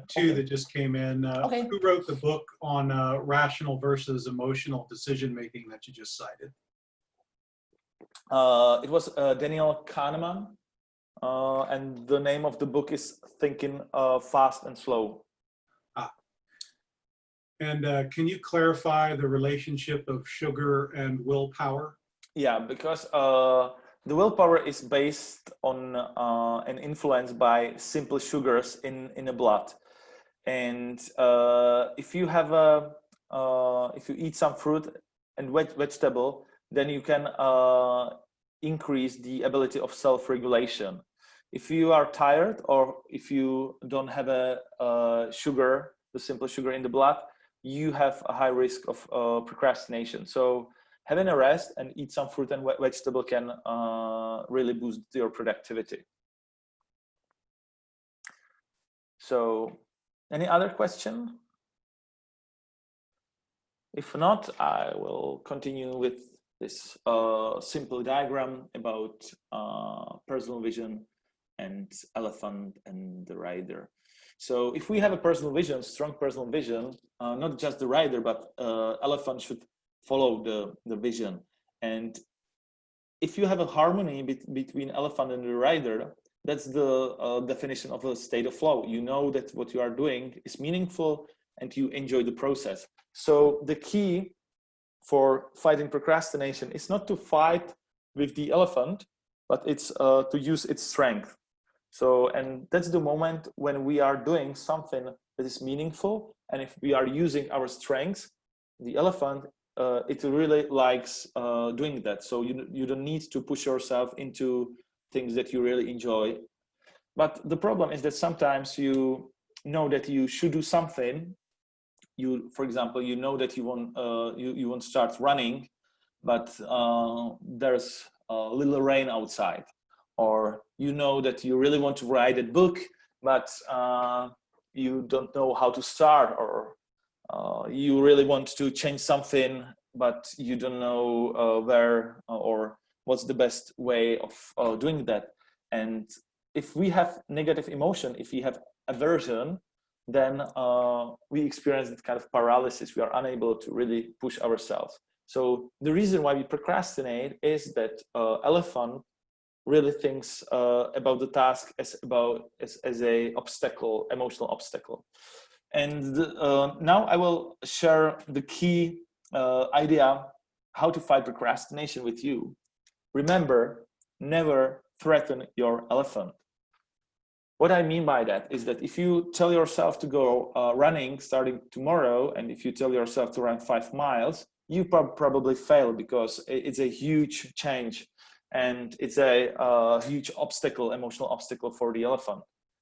two that just came in. Okay. Who wrote the book on rational versus emotional decision-making that you just cited? It was Daniel Kahneman, and the name of the book is Thinking Fast and Slow. And can you clarify the relationship of sugar and willpower? Yeah, because the willpower is based on and influenced by simple sugars in the blood. And if you have if you eat some fruit and vegetable, then you can increase the ability of self-regulation. If you are tired, or if you don't have a sugar, the simple sugar in the blood, you have a high risk of procrastination. So having a rest and eat some fruit and vegetable can really boost your productivity. So any other question? If not, I will continue with this simple diagram about personal vision and elephant and the rider. So if we have a personal vision, strong personal vision, not just the rider, but elephant should follow the vision. And if you have a harmony between elephant and the rider, that's the definition of a state of flow. You know that what you are doing is meaningful and you enjoy the process. So the key for fighting procrastination is not to fight with the elephant, but it's to use its strength. So, and that's the moment when we are doing something that is meaningful. And if we are using our strengths, the elephant, it really likes doing that. So you don't need to push yourself into things that you really enjoy. But the problem is that sometimes you know that you should do something. For example, you know that you want to start running, but there's a little rain outside, or you know that you really want to write a book, but you don't know how to start, or you really want to change something, but you don't know where or what's the best way of doing that. And if we have negative emotion, if we have aversion, then we experience that kind of paralysis. We are unable to really push ourselves. So the reason why we procrastinate is that elephant really thinks about the task as a obstacle, emotional obstacle. And now I will share the key idea how to fight procrastination with you. Remember, never threaten your elephant. What I mean by that is that if you tell yourself to go running starting tomorrow, and if you tell yourself to run 5 miles, you probably fail, because it's a huge change and it's a huge obstacle, emotional obstacle for the elephant.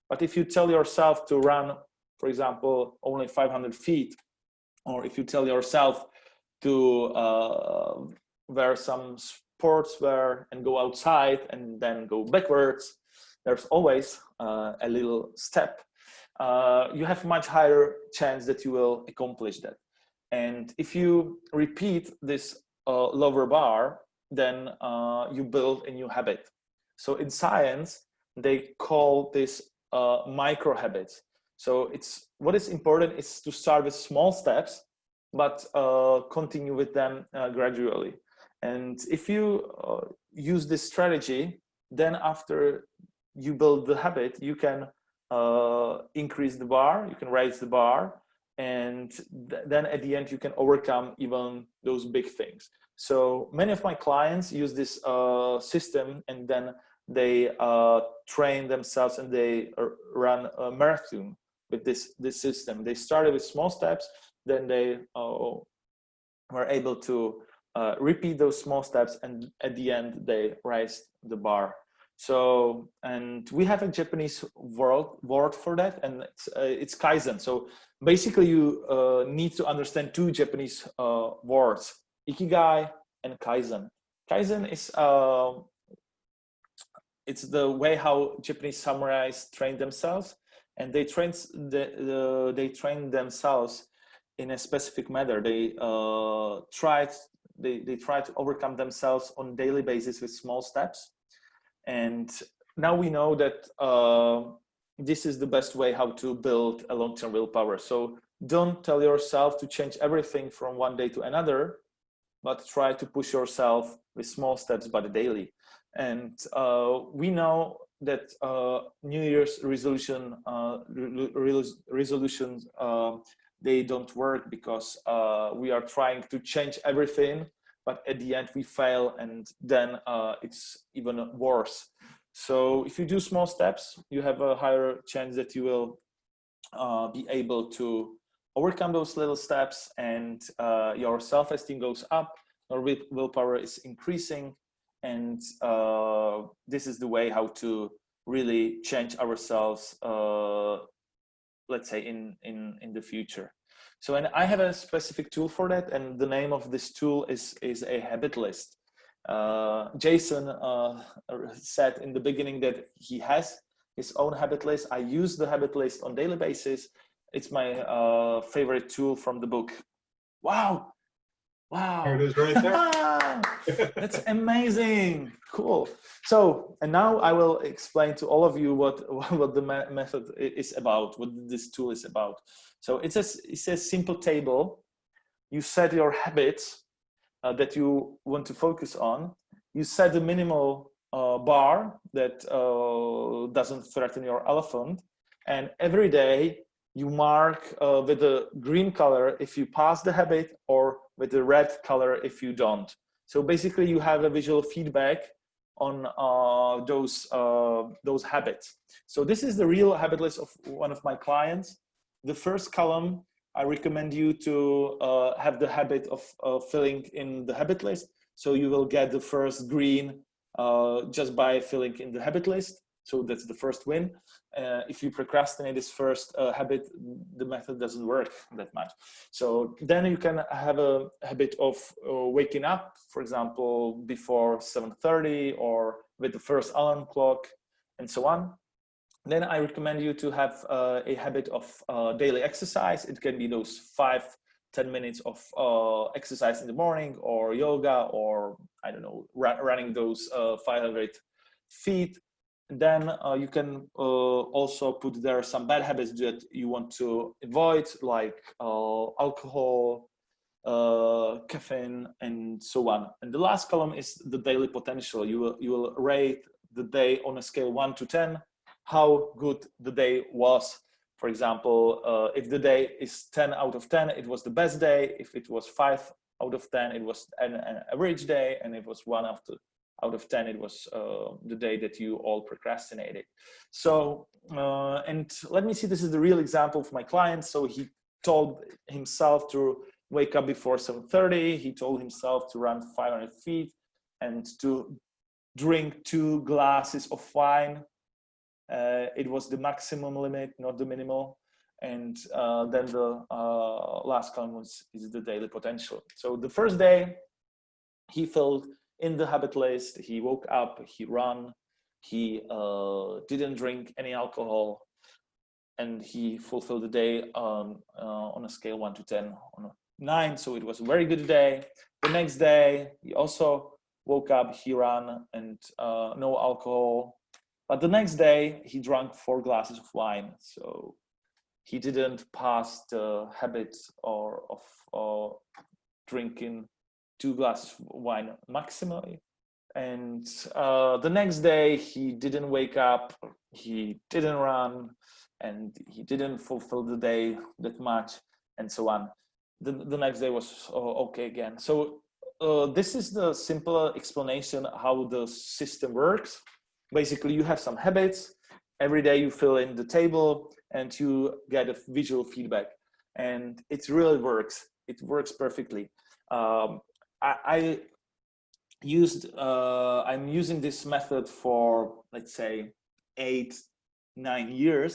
But if you tell yourself to run, for example, only 500 feet, or if you tell yourself to wear some sportswear and go outside and then go backwards, there's always a little step. You have much higher chance that you will accomplish that. And if you repeat this lower bar, then you build a new habit. So in science, they call this micro habits. So what is important is to start with small steps, but continue with them gradually. And if you use this strategy, then after you build the habit, you can increase the bar, you can raise the bar, and then at the end you can overcome even those big things. So many of my clients use this system, and then they train themselves and they run a marathon with this system. They started with small steps, then they were able to repeat those small steps, and at the end they raised the bar. So, and we have a Japanese word for that, and it's Kaizen. So basically you need to understand 2 Japanese words, ikigai and Kaizen. Kaizen is it's the way how Japanese samurais train themselves, and they train themselves in a specific manner. They try to overcome themselves on a daily basis with small steps. And now we know that this is the best way how to build a long-term willpower. So don't tell yourself to change everything from one day to another, but try to push yourself with small steps, but daily. And we know that New Year's resolutions they don't work, because we are trying to change everything, but at the end we fail, and then it's even worse. So if you do small steps, you have a higher chance that you will be able to overcome those little steps, and your self-esteem goes up, your willpower is increasing, and this is the way how to really change ourselves, let's say in the future. So, and I have a specific tool for that, and the name of this tool is a habit list. Jason said in the beginning that he has his own habit list. I use the habit list on daily basis. It's my favorite tool from the book. Wow. Wow. There it is right there. That's amazing. Cool. So, and now I will explain to all of you what the method is about, what this tool is about. So it's a simple table. You set your habits that you want to focus on. You set the minimal bar that doesn't threaten your elephant. And every day you mark with the green color if you pass the habit, or with the red color if you don't. So basically you have a visual feedback on those habits. So this is the real habit list of one of my clients. The first column, I recommend you to have the habit of filling in the habit list. So you will get the first green just by filling in the habit list. So that's the first win. If you procrastinate this first habit, the method doesn't work that much. So then you can have a habit of waking up, for example, before 7:30 or with the first alarm clock and so on. Then I recommend you to have a habit of daily exercise. It can be those 5-10 minutes of exercise in the morning, or yoga, or I don't know, running those 500 feet. Then you can also put there some bad habits that you want to avoid, like alcohol, caffeine, and so on. And the last column is the daily potential. You will rate the day on a scale 1 to 10, how good the day was. For example, if the day is 10 out of 10, it was the best day. If it was 5 out of 10, it was an average day. And if it was 1 out of 10, it was the day that you all procrastinated. So, and let me see, this is the real example of my client. So he told himself to wake up before 7:30. He told himself to run 500 feet and to drink 2 glasses of wine. It was the maximum limit, not the minimal. And then the last column is the daily potential. So the first day he filled in the habit list. He woke up, he ran, he didn't drink any alcohol, and he fulfilled the day on a scale 1 to 10 on a 9. So it was a very good day. The next day he also woke up, he ran, and no alcohol. But the next day he drank 4 glasses of wine. So he didn't pass the habit of drinking 2 glasses of wine maximally. And the next day he didn't wake up, he didn't run, and he didn't fulfill the day that much, and so on. The next day was okay again. So this is the simple explanation how the system works. Basically, you have some habits. Every day you fill in the table and you get a visual feedback. And it really works. It works perfectly. I'm using this method for, let's say, 8-9 years.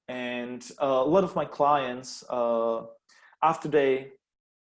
And a lot of my clients, after they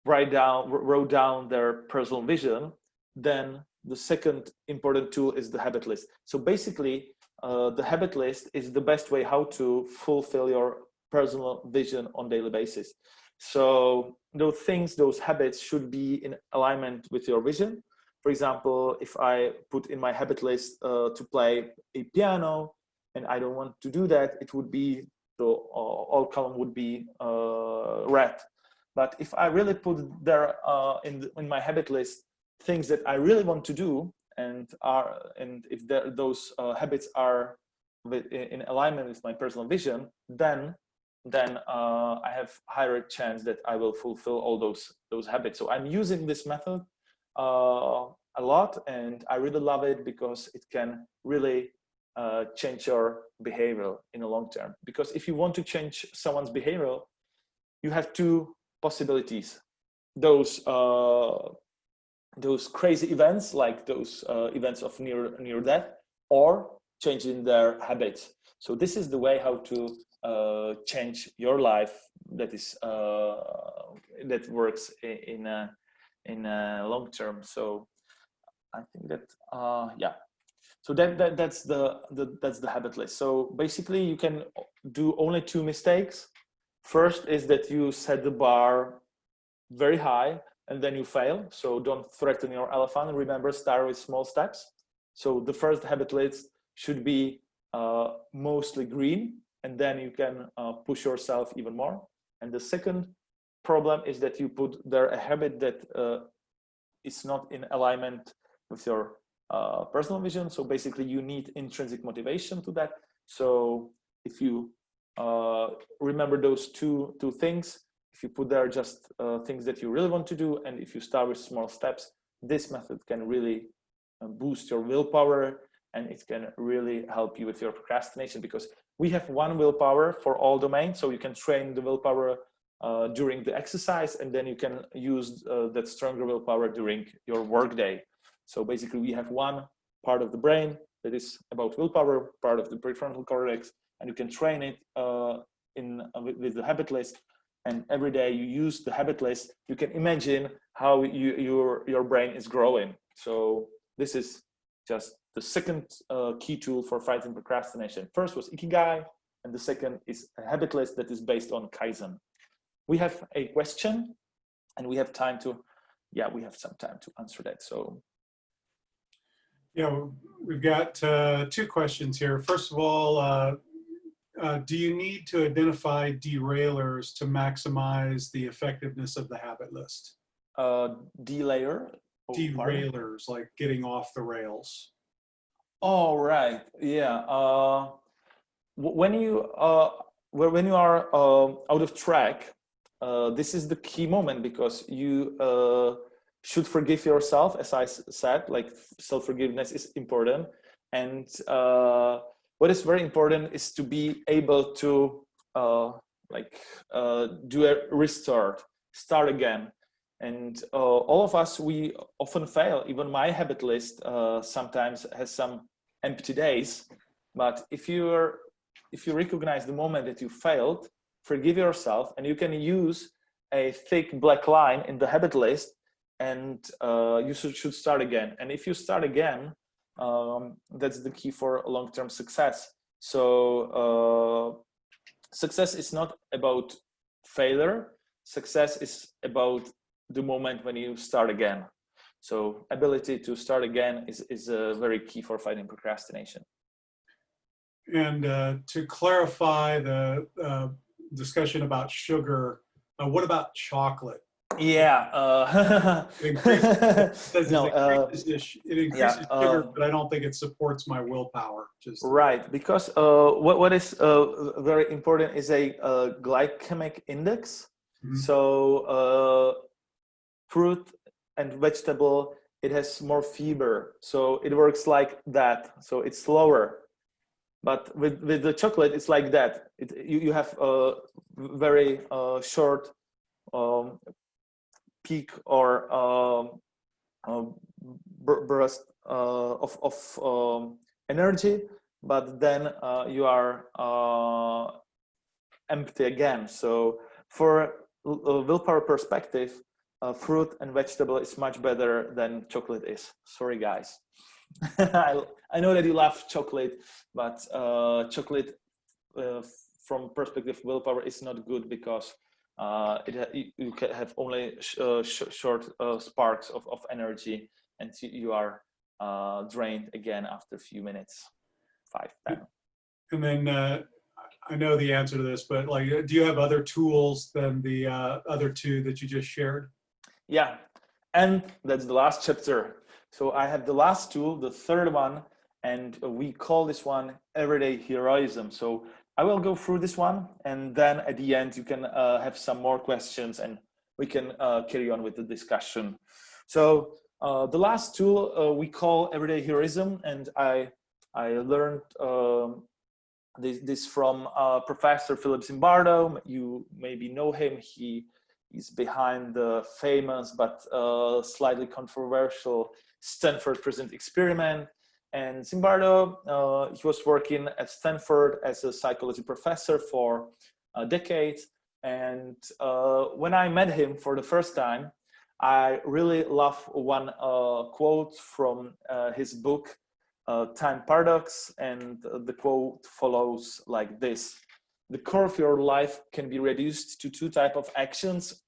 wrote down their personal vision, then the second important tool is the habit list. So basically, the habit list is the best way how to fulfill your personal vision on daily basis. So those habits should be in alignment with your vision. For example, if I put in my habit list to play a piano, and I don't want to do that, it would be all column would be red. But if I really put there in my habit list things that I really want to do, and if those habits are in alignment with my personal vision, then I have higher chance that I will fulfill all those habits. So I'm using this method a lot, and I really love it because it can really change your behavior in the long term. Because if you want to change someone's behavior, you have 2 possibilities. Those crazy events, like those events of near death, or changing their habits. So this is the way how to change your life that works in a long term. So I think that yeah. So that's the habit list. So basically you can do only 2 mistakes. First is that you set the bar very high and then you fail. So don't threaten your elephant. Remember, start with small steps. So the first habit list should be mostly green, and then you can push yourself even more. And the second problem is that you put there a habit that is not in alignment with your personal vision. So basically you need intrinsic motivation to that. So if you remember those two things, if you put there just things that you really want to do, and if you start with small steps, this method can really boost your willpower, and it can really help you with your procrastination, because we have one willpower for all domains. So you can train the willpower during the exercise, and then you can use that stronger willpower during your workday. So basically we have one part of the brain that is about willpower, part of the prefrontal cortex, and you can train it with the habit list. And every day you use the habit list, you can imagine how your brain is growing. So this is just the second key tool for fighting procrastination. First was ikigai, and the second is a habit list that is based on Kaizen. We have a question, and we have time to, we have some time to answer that. So, yeah, we've got 2 questions here. First of all, do you need to identify derailers to maximize the effectiveness of the habit list? Delayer? Derailers, like getting off the rails. Oh, right. Yeah. When you are out of track, this is the key moment, because you should forgive yourself. As I said, like, self-forgiveness is important. And what is very important is to be able to do a restart, start again. And all of us, we often fail. Even my habit list sometimes has some empty days. But if you recognize the moment that you failed, forgive yourself, and you can use a thick black line in the habit list, and you should start again. And if you start again, that's the key for long-term success. So success is not about failure. Success is about the moment when you start again. So ability to start again is very key for fighting procrastination. And to clarify the discussion about sugar, what about chocolate? Yeah. It increases sugar, but I don't think it supports my willpower. Right, because what is very important is a glycemic index. Mm-hmm. So fruit and vegetable, it has more fiber, so it works like that. So it's slower. But with the chocolate, it's like that. You have a very short peak or burst of energy, but then you are empty again. So for a willpower perspective, fruit and vegetable is much better than chocolate is. Sorry, guys. I know that you love chocolate, but chocolate from perspective of willpower is not good, because you can have only short sparks of energy, and you are drained again after a few minutes, 5, 10. And then I know the answer to this, but like, do you have other tools than the other 2 that you just shared? Yeah, and that's the last chapter. So I have the last tool, the third one, and we call this one everyday heroism. So I will go through this one, and then at the end you can have some more questions, and we can carry on with the discussion. So the last tool we call everyday heroism, and I learned this from Professor Philip Zimbardo. You maybe know him. He's behind the famous but slightly controversial Stanford Prison Experiment. And Zimbardo, he was working at Stanford as a psychology professor for decades. And when I met him for the first time, I really love one quote from his book, time paradox, and the quote follows like this: the core of your life can be reduced to two types of actions,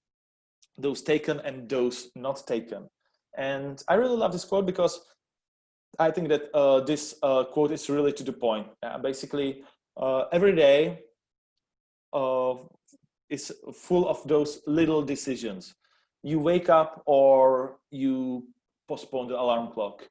those taken and those not taken. And I really love this quote because I think that this quote is really to the point. Basically, every day is full of those little decisions. You wake up or you postpone the alarm clock.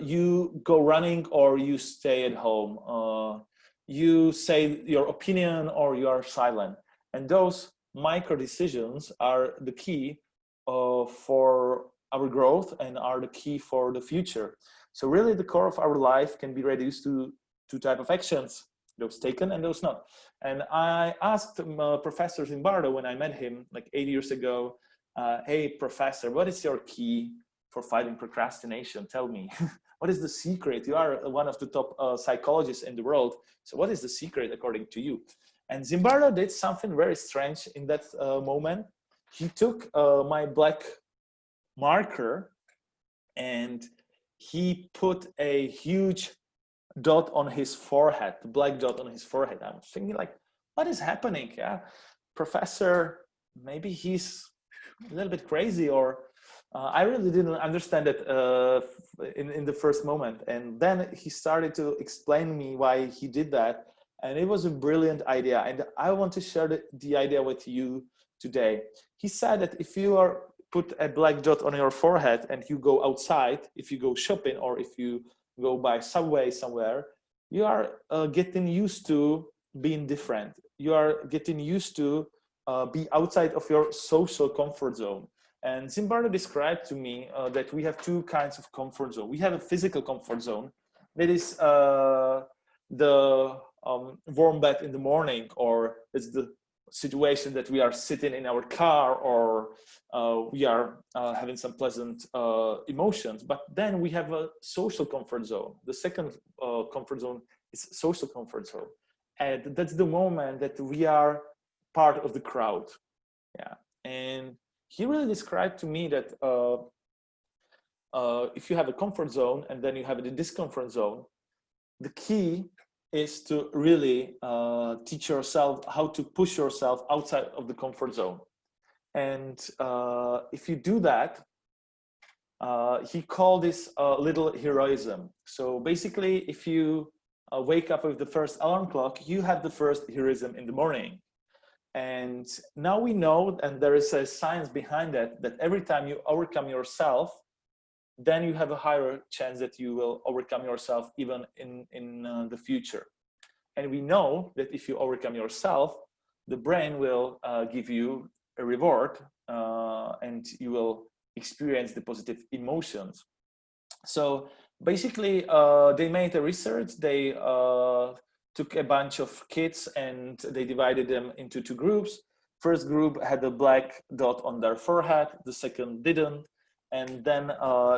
You go running or you stay at home. You say your opinion or you are silent. And those micro decisions are the key for our growth and are the key for the future. So really the core of our life can be reduced to two types of actions, those taken and those not. And I asked Professor Zimbardo when I met him like 8 years ago, hey, Professor, what is your key for fighting procrastination? Tell me, what is the secret? You are one of the top psychologists in the world. So what is the secret according to you? And Zimbardo did something very strange in that moment. He took my black marker and he put a huge dot on his forehead, the black dot on his forehead. I'm thinking like, what is happening? Yeah, Professor, maybe he's a little bit crazy, or I really didn't understand it in the first moment. And then he started to explain me why he did that. And it was a brilliant idea. And I want to share the idea with you today. He said that if you are put a black dot on your forehead and you go outside, if you go shopping or if you go by subway somewhere, you are getting used to being different. You are getting used to be outside of your social comfort zone. And Zimbardo described to me that we have two kinds of comfort zone. We have a physical comfort zone that is the warm bed in the morning, or it's the situation that we are sitting in our car, or we are having some pleasant emotions. But then we have a social comfort zone. The second comfort zone is social comfort zone. And that's the moment that we are part of the crowd. Yeah. And he really described to me that if you have a comfort zone and then you have the discomfort zone, the key is to really teach yourself how to push yourself outside of the comfort zone. And if you do that, he called this little heroism. So basically, if you wake up with the first alarm clock, you have the first heroism in the morning. And now we know, and there is a science behind that, that every time you overcome yourself, then you have a higher chance that you will overcome yourself even in the future. And we know that if you overcome yourself, the brain will give you a reward and you will experience the positive emotions. So basically, they made a research. They took a bunch of kids and they divided them into two groups. First group had a black dot on their forehead, the second didn't. And then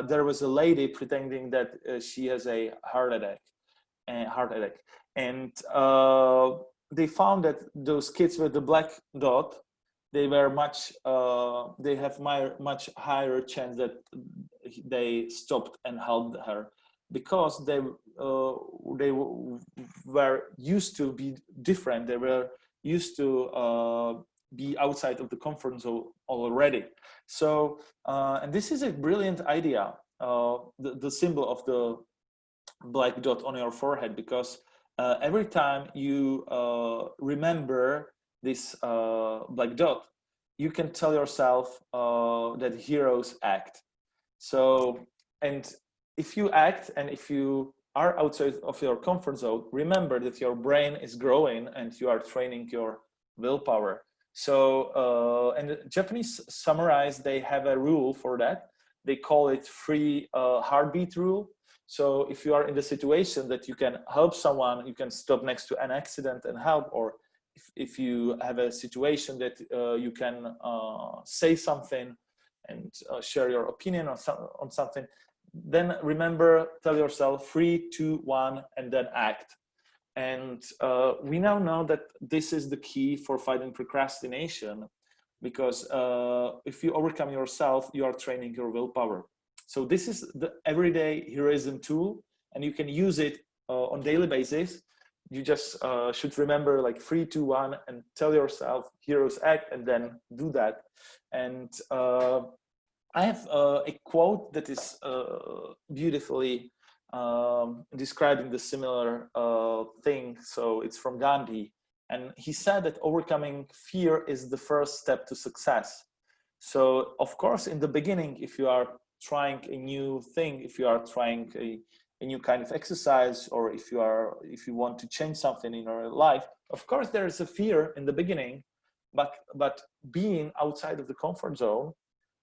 there was a lady pretending that she has a heart attack. And they found that those kids with the black dot, they were they have much higher chance that they stopped and helped her, because they were used to be different. They were used to be outside of the comfort zone already. So, and this is a brilliant idea, the symbol of the black dot on your forehead, because every time you remember this black dot, you can tell yourself that heroes act. So, and if you act and if you are outside of your comfort zone, remember that your brain is growing and you are training your willpower. So, and the Japanese samurais, they have a rule for that. They call it free heartbeat rule. So if you are in the situation that you can help someone, you can stop next to an accident and help, or if you have a situation that you can say something and share your opinion on something, then remember, tell yourself 3, 2, 1, and then act. And we now know that this is the key for fighting procrastination, because if you overcome yourself, you are training your willpower. So this is the everyday heroism tool, and you can use it on daily basis. You just should remember like 3, 2, 1 and tell yourself heroes act, and then do that. And I have a quote that is beautifully describing the similar thing. So it's from Gandhi, and he said that overcoming fear is the first step to success. So of course, in the beginning, if you are trying a new thing, if you are trying a new kind of exercise, or if you want to change something in your life, of course there is a fear in the beginning, but being outside of the comfort zone,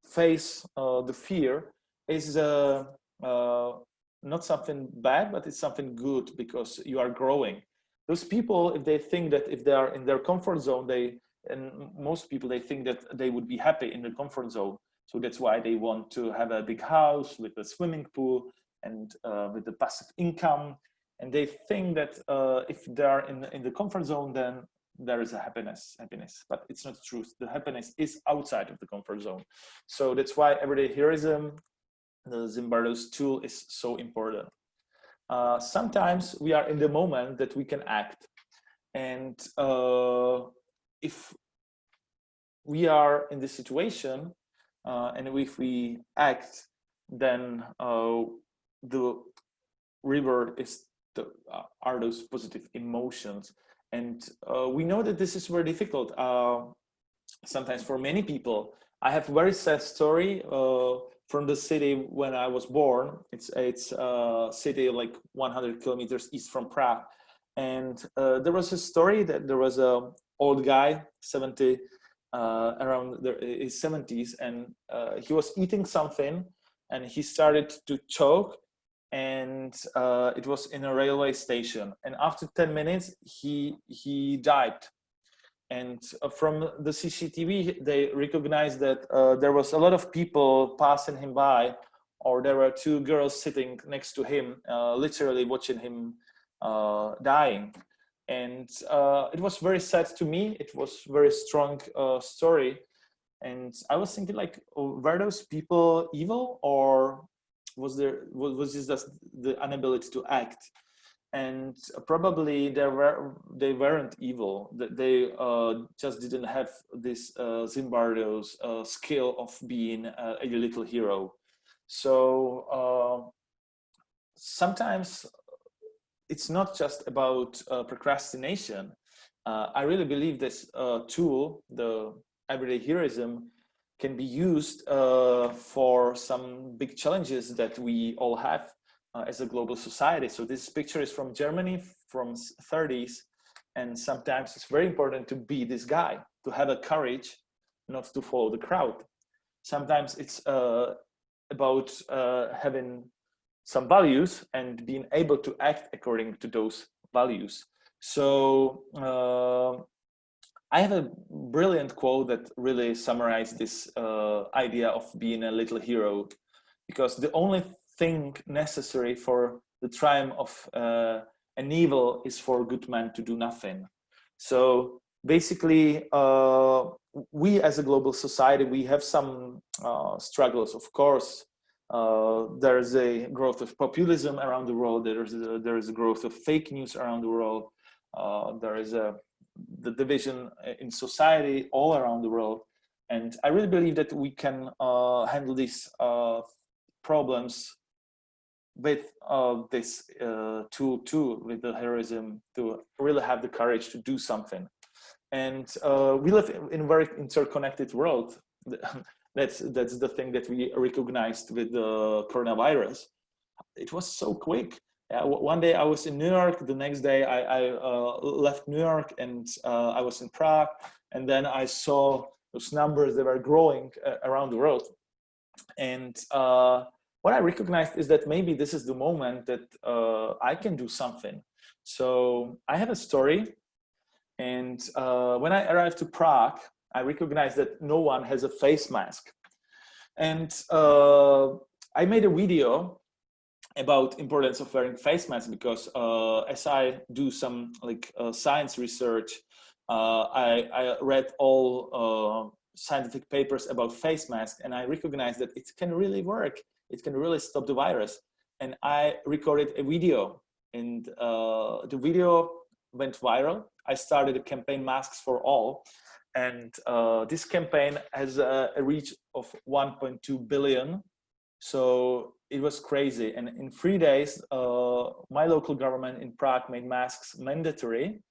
face the fear, is not something bad, but it's something good, because you are growing. Those people, if they think that if they are in their comfort zone, and most people, they think that they would be happy in the comfort zone. So that's why they want to have a big house with a swimming pool and with the passive income. And they think that if they are in the comfort zone, then there is a happiness, but it's not the truth. The happiness is outside of the comfort zone. So that's why everyday heroism, the Zimbardo's tool, is so important. Sometimes we are in the moment that we can act. And if we are in this situation, and if we act, then the reward are those positive emotions. And we know that this is very difficult sometimes for many people. I have a very sad story from the city when I was born. It's a city like 100 kilometers east from Prague. And there was a story that there was an old guy, 70, around his 70s, and he was eating something, and he started to choke, and it was in a railway station. And after 10 minutes, he died. And from the CCTV, they recognized that there was a lot of people passing him by, or there were 2 girls sitting next to him, literally watching him dying. And it was very sad to me. It was a very strong story. And I was thinking, like, were those people evil, or was this just the inability to act? And probably they weren't evil. They just didn't have this Zimbardo's skill of being a little hero. So sometimes it's not just about procrastination. I really believe this tool, the everyday heroism, can be used for some big challenges that we all have as a global society. So this picture is from Germany, from 30s, and sometimes it's very important to be this guy, to have a courage not to follow the crowd. Sometimes it's about having some values and being able to act according to those values. So I have a brilliant quote that really summarizes this idea of being a little hero, because the only thing necessary for the triumph of an evil is for a good man to do nothing. So basically, we as a global society, we have some struggles, of course. There is a growth of populism around the world. There is a growth of fake news around the world. There is the division in society all around the world. And I really believe that we can handle these problems with this tool too, with the heroism, to really have the courage to do something. And we live in a very interconnected world. That's the thing that we recognized with the coronavirus. It was so quick. One day I was in New York, the next day I left New York, and I was in Prague, and then I saw those numbers that were growing around the world. And what I recognized is that maybe this is the moment that I can do something. So I have a story, and when I arrived to Prague, I recognized that no one has a face mask. And I made a video about importance of wearing face masks, because as I do some science research, I read all scientific papers about face masks, and I recognized that it can really work. It can really stop the virus. and I recorded a video, and the video went viral. I started a campaign, Masks for All, and this campaign has a reach of 1.2 billion. So it was crazy. And in 3 days, my local government in Prague made masks mandatory.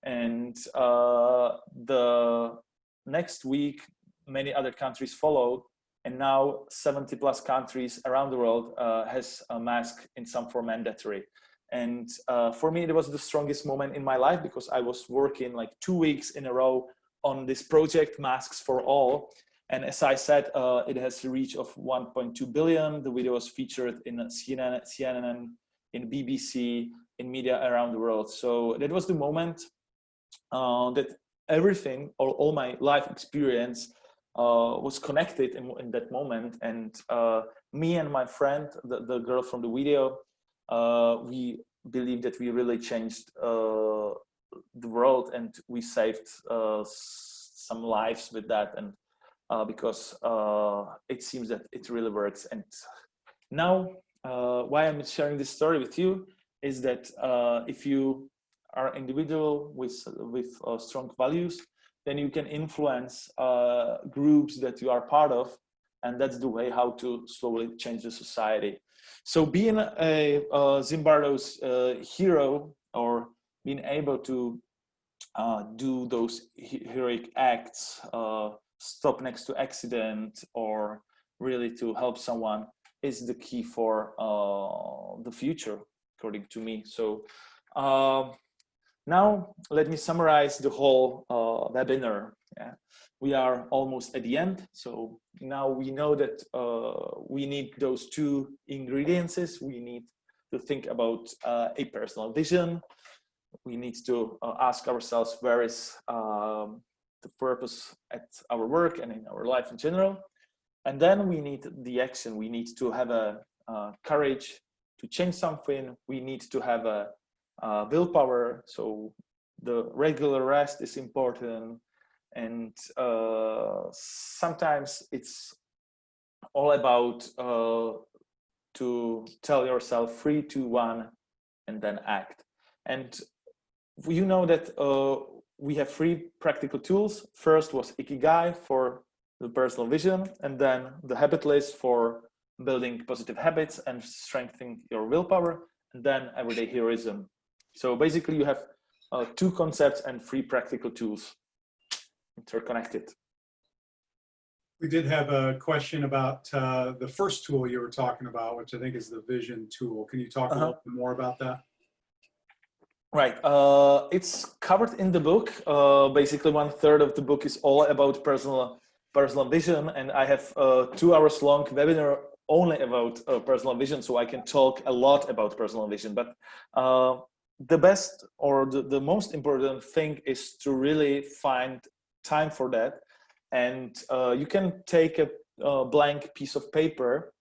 And the next week, many other countries followed. And now 70 plus countries around the world has a mask in some form mandatory. And for me, it was the strongest moment in my life, because I was working like 2 weeks in a row on this project, Masks for All. And as I said, it has a reach of 1.2 billion. The video was featured in CNN, in BBC, in media around the world. So that was the moment that everything, or all my life experience was connected in that moment. And me and my friend, the girl from the video, we believe that we really changed the world, and we saved some lives with that. And because it seems that it really works. And now why I'm sharing this story with you is that if you are an individual with strong values, then you can influence groups that you are part of, and that's the way how to slowly change the society. So being a Zimbardo's hero, or being able to do those heroic acts, stop next to accident, or really to help someone, is the key for the future, according to me. So now let me summarize the whole webinar. Yeah. We are almost at the end. So now we know that we need those 2 ingredients. We need to think about a personal vision. We need to ask ourselves, where is the purpose at our work and in our life in general. And then we need the action. We need to have a courage to change something. We need to have a willpower. So the regular rest is important. And sometimes it's all about to tell yourself 3, 2, 1, and then act. And you know that we have 3 practical tools. First was ikigai for the personal vision, and then the habit list for building positive habits and strengthening your willpower, and then everyday heroism. So basically you have 2 concepts and 3 practical tools interconnected. We did have a question about the first tool you were talking about, which I think is the vision tool. Can you talk a little bit more about that? Right. It's covered in the book. Basically 1/3 of the book is all about personal vision, and I have a 2 hours long webinar only about personal vision, so I can talk a lot about personal vision. But the best, or the most important thing, is to really find time for that. And you can take a blank piece of paper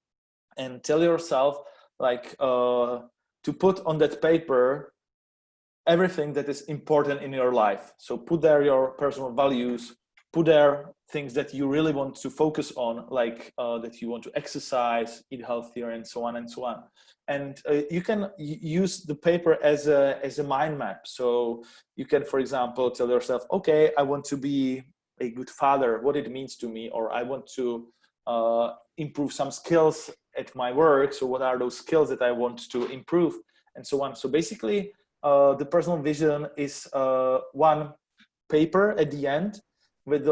and tell yourself, like, to put on that paper everything that is important in your life. So put there your personal values, put there things that you really want to focus on, like that you want to exercise, eat healthier, and so on and so on. And you can use the paper as a mind map. So you can, for example, tell yourself, okay, I want to be a good father, what it means to me, or I want to improve some skills at my work. So what are those skills that I want to improve, and so on. So basically, the personal vision is one paper at the end with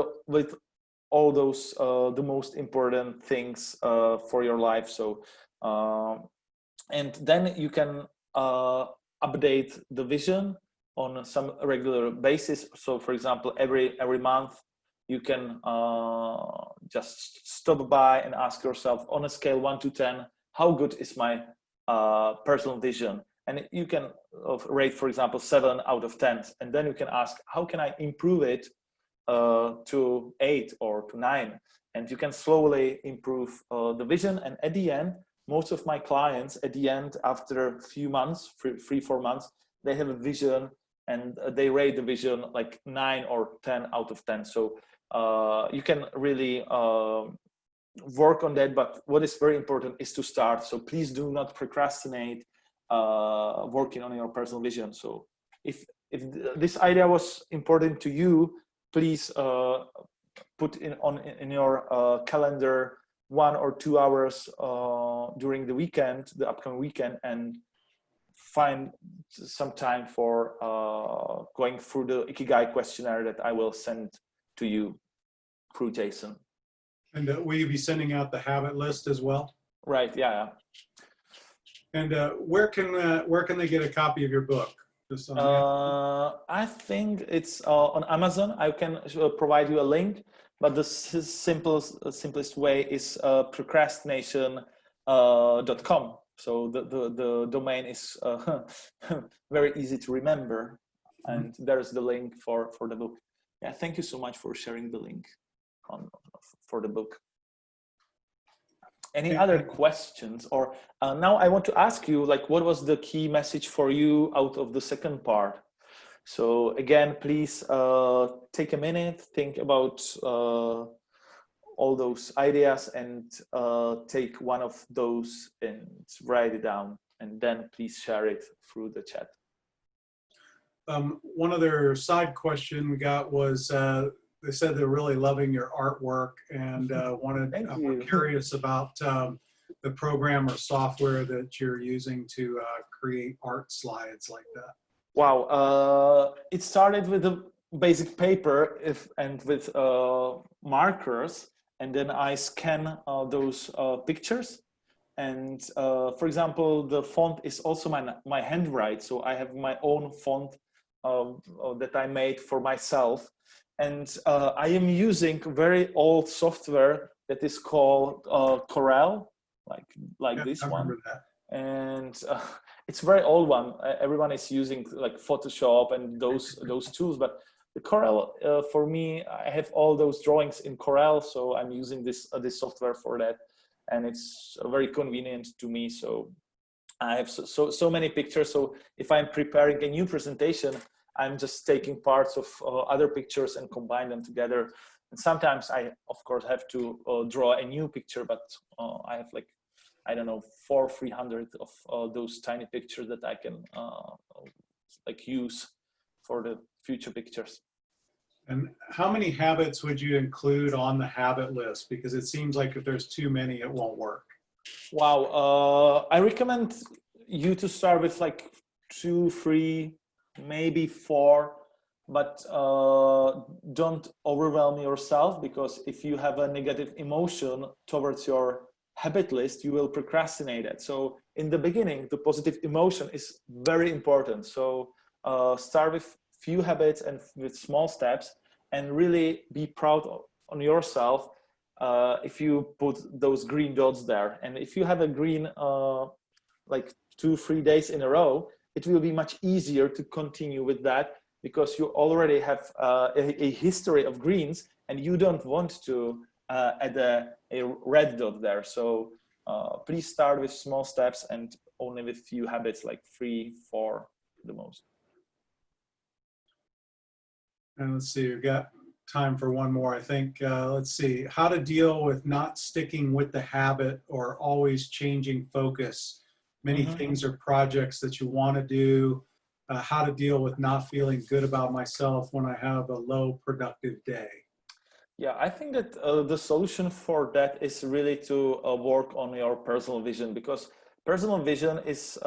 all those the most important things for your life. So and then you can update the vision on some regular basis. So for example, every month you can just stop by and ask yourself, on a scale 1 to 10, how good is my personal vision? And you can rate, for example, 7 out of 10. And then you can ask, how can I improve it to 8 or to 9? And you can slowly improve the vision. And at the end, most of my clients, at the end, after a few months, 3-4 months, they have a vision and they rate the vision like 9 or 10 out of 10. So you can really work on that, but what is very important is to start. So please do not procrastinate working on your personal vision. So if this idea was important to you, please put in your calendar 1 or 2 hours during the weekend, the upcoming weekend, and find some time for going through the ikigai questionnaire that I will send to you through Jason. And will you be sending out the habit list as well? Right. Yeah. And where can they get a copy of your book? I think it's on Amazon. I can provide you a link, but the simplest way is procrastination.com. So the domain is very easy to remember, and there's the link for the book. Yeah, thank you so much for sharing the link for the book. Any other questions? Or now I want to ask you, like, what was the key message for you out of the second part? So again, please take a minute, think about all those ideas, and take one of those and write it down, and then please share it through the chat. One other side question we got was, they said they're really loving your artwork, and I'm curious about the program or software that you're using to create art slides like that. Wow, it started with a basic paper and with markers, and then I scan those pictures. And for example, the font is also my handwrite, so I have my own font that I made for myself. And I am using very old software that is called Corel, like this one. That. And it's a very old one. Everyone is using like Photoshop and those tools, but the Corel for me, I have all those drawings in Corel, so I'm using this software for that, and it's very convenient to me. So I have so many pictures. So if I'm preparing a new presentation, I'm just taking parts of other pictures and combine them together. And sometimes I, of course, have to draw a new picture, but I have like, I don't know, 300 of those tiny pictures that I can like use for the future pictures. And how many habits would you include on the habit list? Because it seems like if there's too many, it won't work. Wow, I recommend you to start with like 2, 3, maybe 4, but don't overwhelm yourself, because if you have a negative emotion towards your habit list, you will procrastinate it. So in the beginning, the positive emotion is very important. So start with few habits and with small steps, and really be proud on yourself if you put those green dots there. And if you have a green like 2-3 days in a row, it will be much easier to continue with that, because you already have a history of greens, and you don't want to add a red dot there. So please start with small steps and only with few habits, like 3, 4 the most. And let's see, we've got time for one more, I think. Let's see, how to deal with not sticking with the habit or always changing focus. Many things or projects that you want to do, how to deal with not feeling good about myself when I have a low productive day. Yeah, I think that the solution for that is really to work on your personal vision, because personal vision is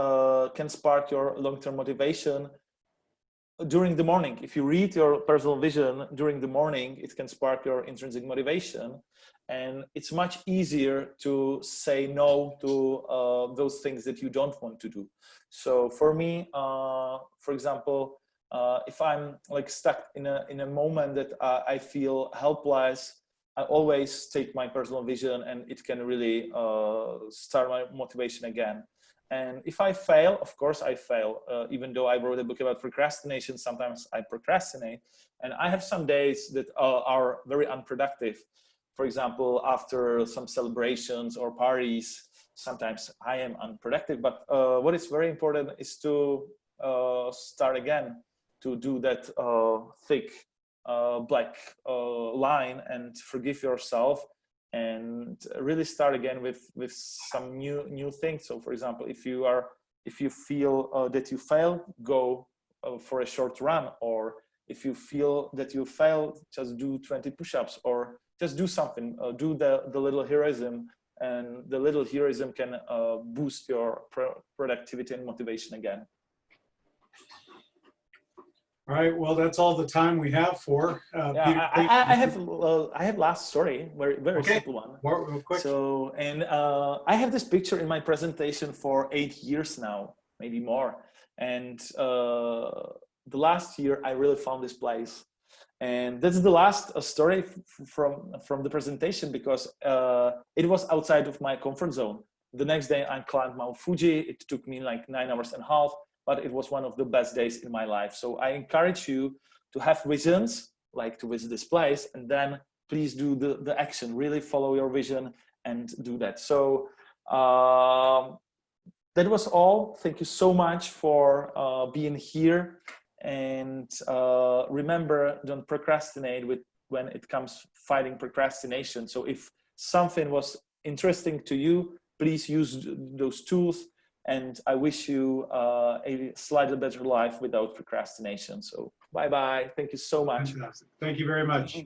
can spark your long-term motivation during the morning. If you read your personal vision during the morning, it can spark your intrinsic motivation, and it's much easier to say no to those things that you don't want to do. So for me, for example, if I'm like stuck in a moment that I feel helpless, I always take my personal vision, and it can really start my motivation again. And if I fail, of course I fail. Even though I wrote a book about procrastination, sometimes I procrastinate. And I have some days that are very unproductive. For example, after some celebrations or parties, sometimes I am unproductive. But what is very important is to start again, to do that thick black line and forgive yourself, and really start again with some new things. So for example, if you feel that you fail, go for a short run, or if you feel that you failed, just do 20 push-ups, or just do something, do the little heroism, and the little heroism can boost your productivity and motivation again. All right, well, that's all the time we have for. Yeah, Peter, I have last story, very simple one. Real quick. So, and I have this picture in my presentation for 8 years now, maybe more. And the last year, I really found this place. And this is the last story from the presentation, because it was outside of my comfort zone. The next day, I climbed Mount Fuji. It took me like 9.5 hours, but it was one of the best days in my life. So I encourage you to have visions, like to visit this place, and then please do the action, really follow your vision and do that. So that was all. Thank you so much for being here. And remember, don't procrastinate when it comes fighting procrastination. So if something was interesting to you, please use those tools. And I wish you a slightly better life without procrastination. So bye-bye. Thank you so much. Fantastic. Thank you very much.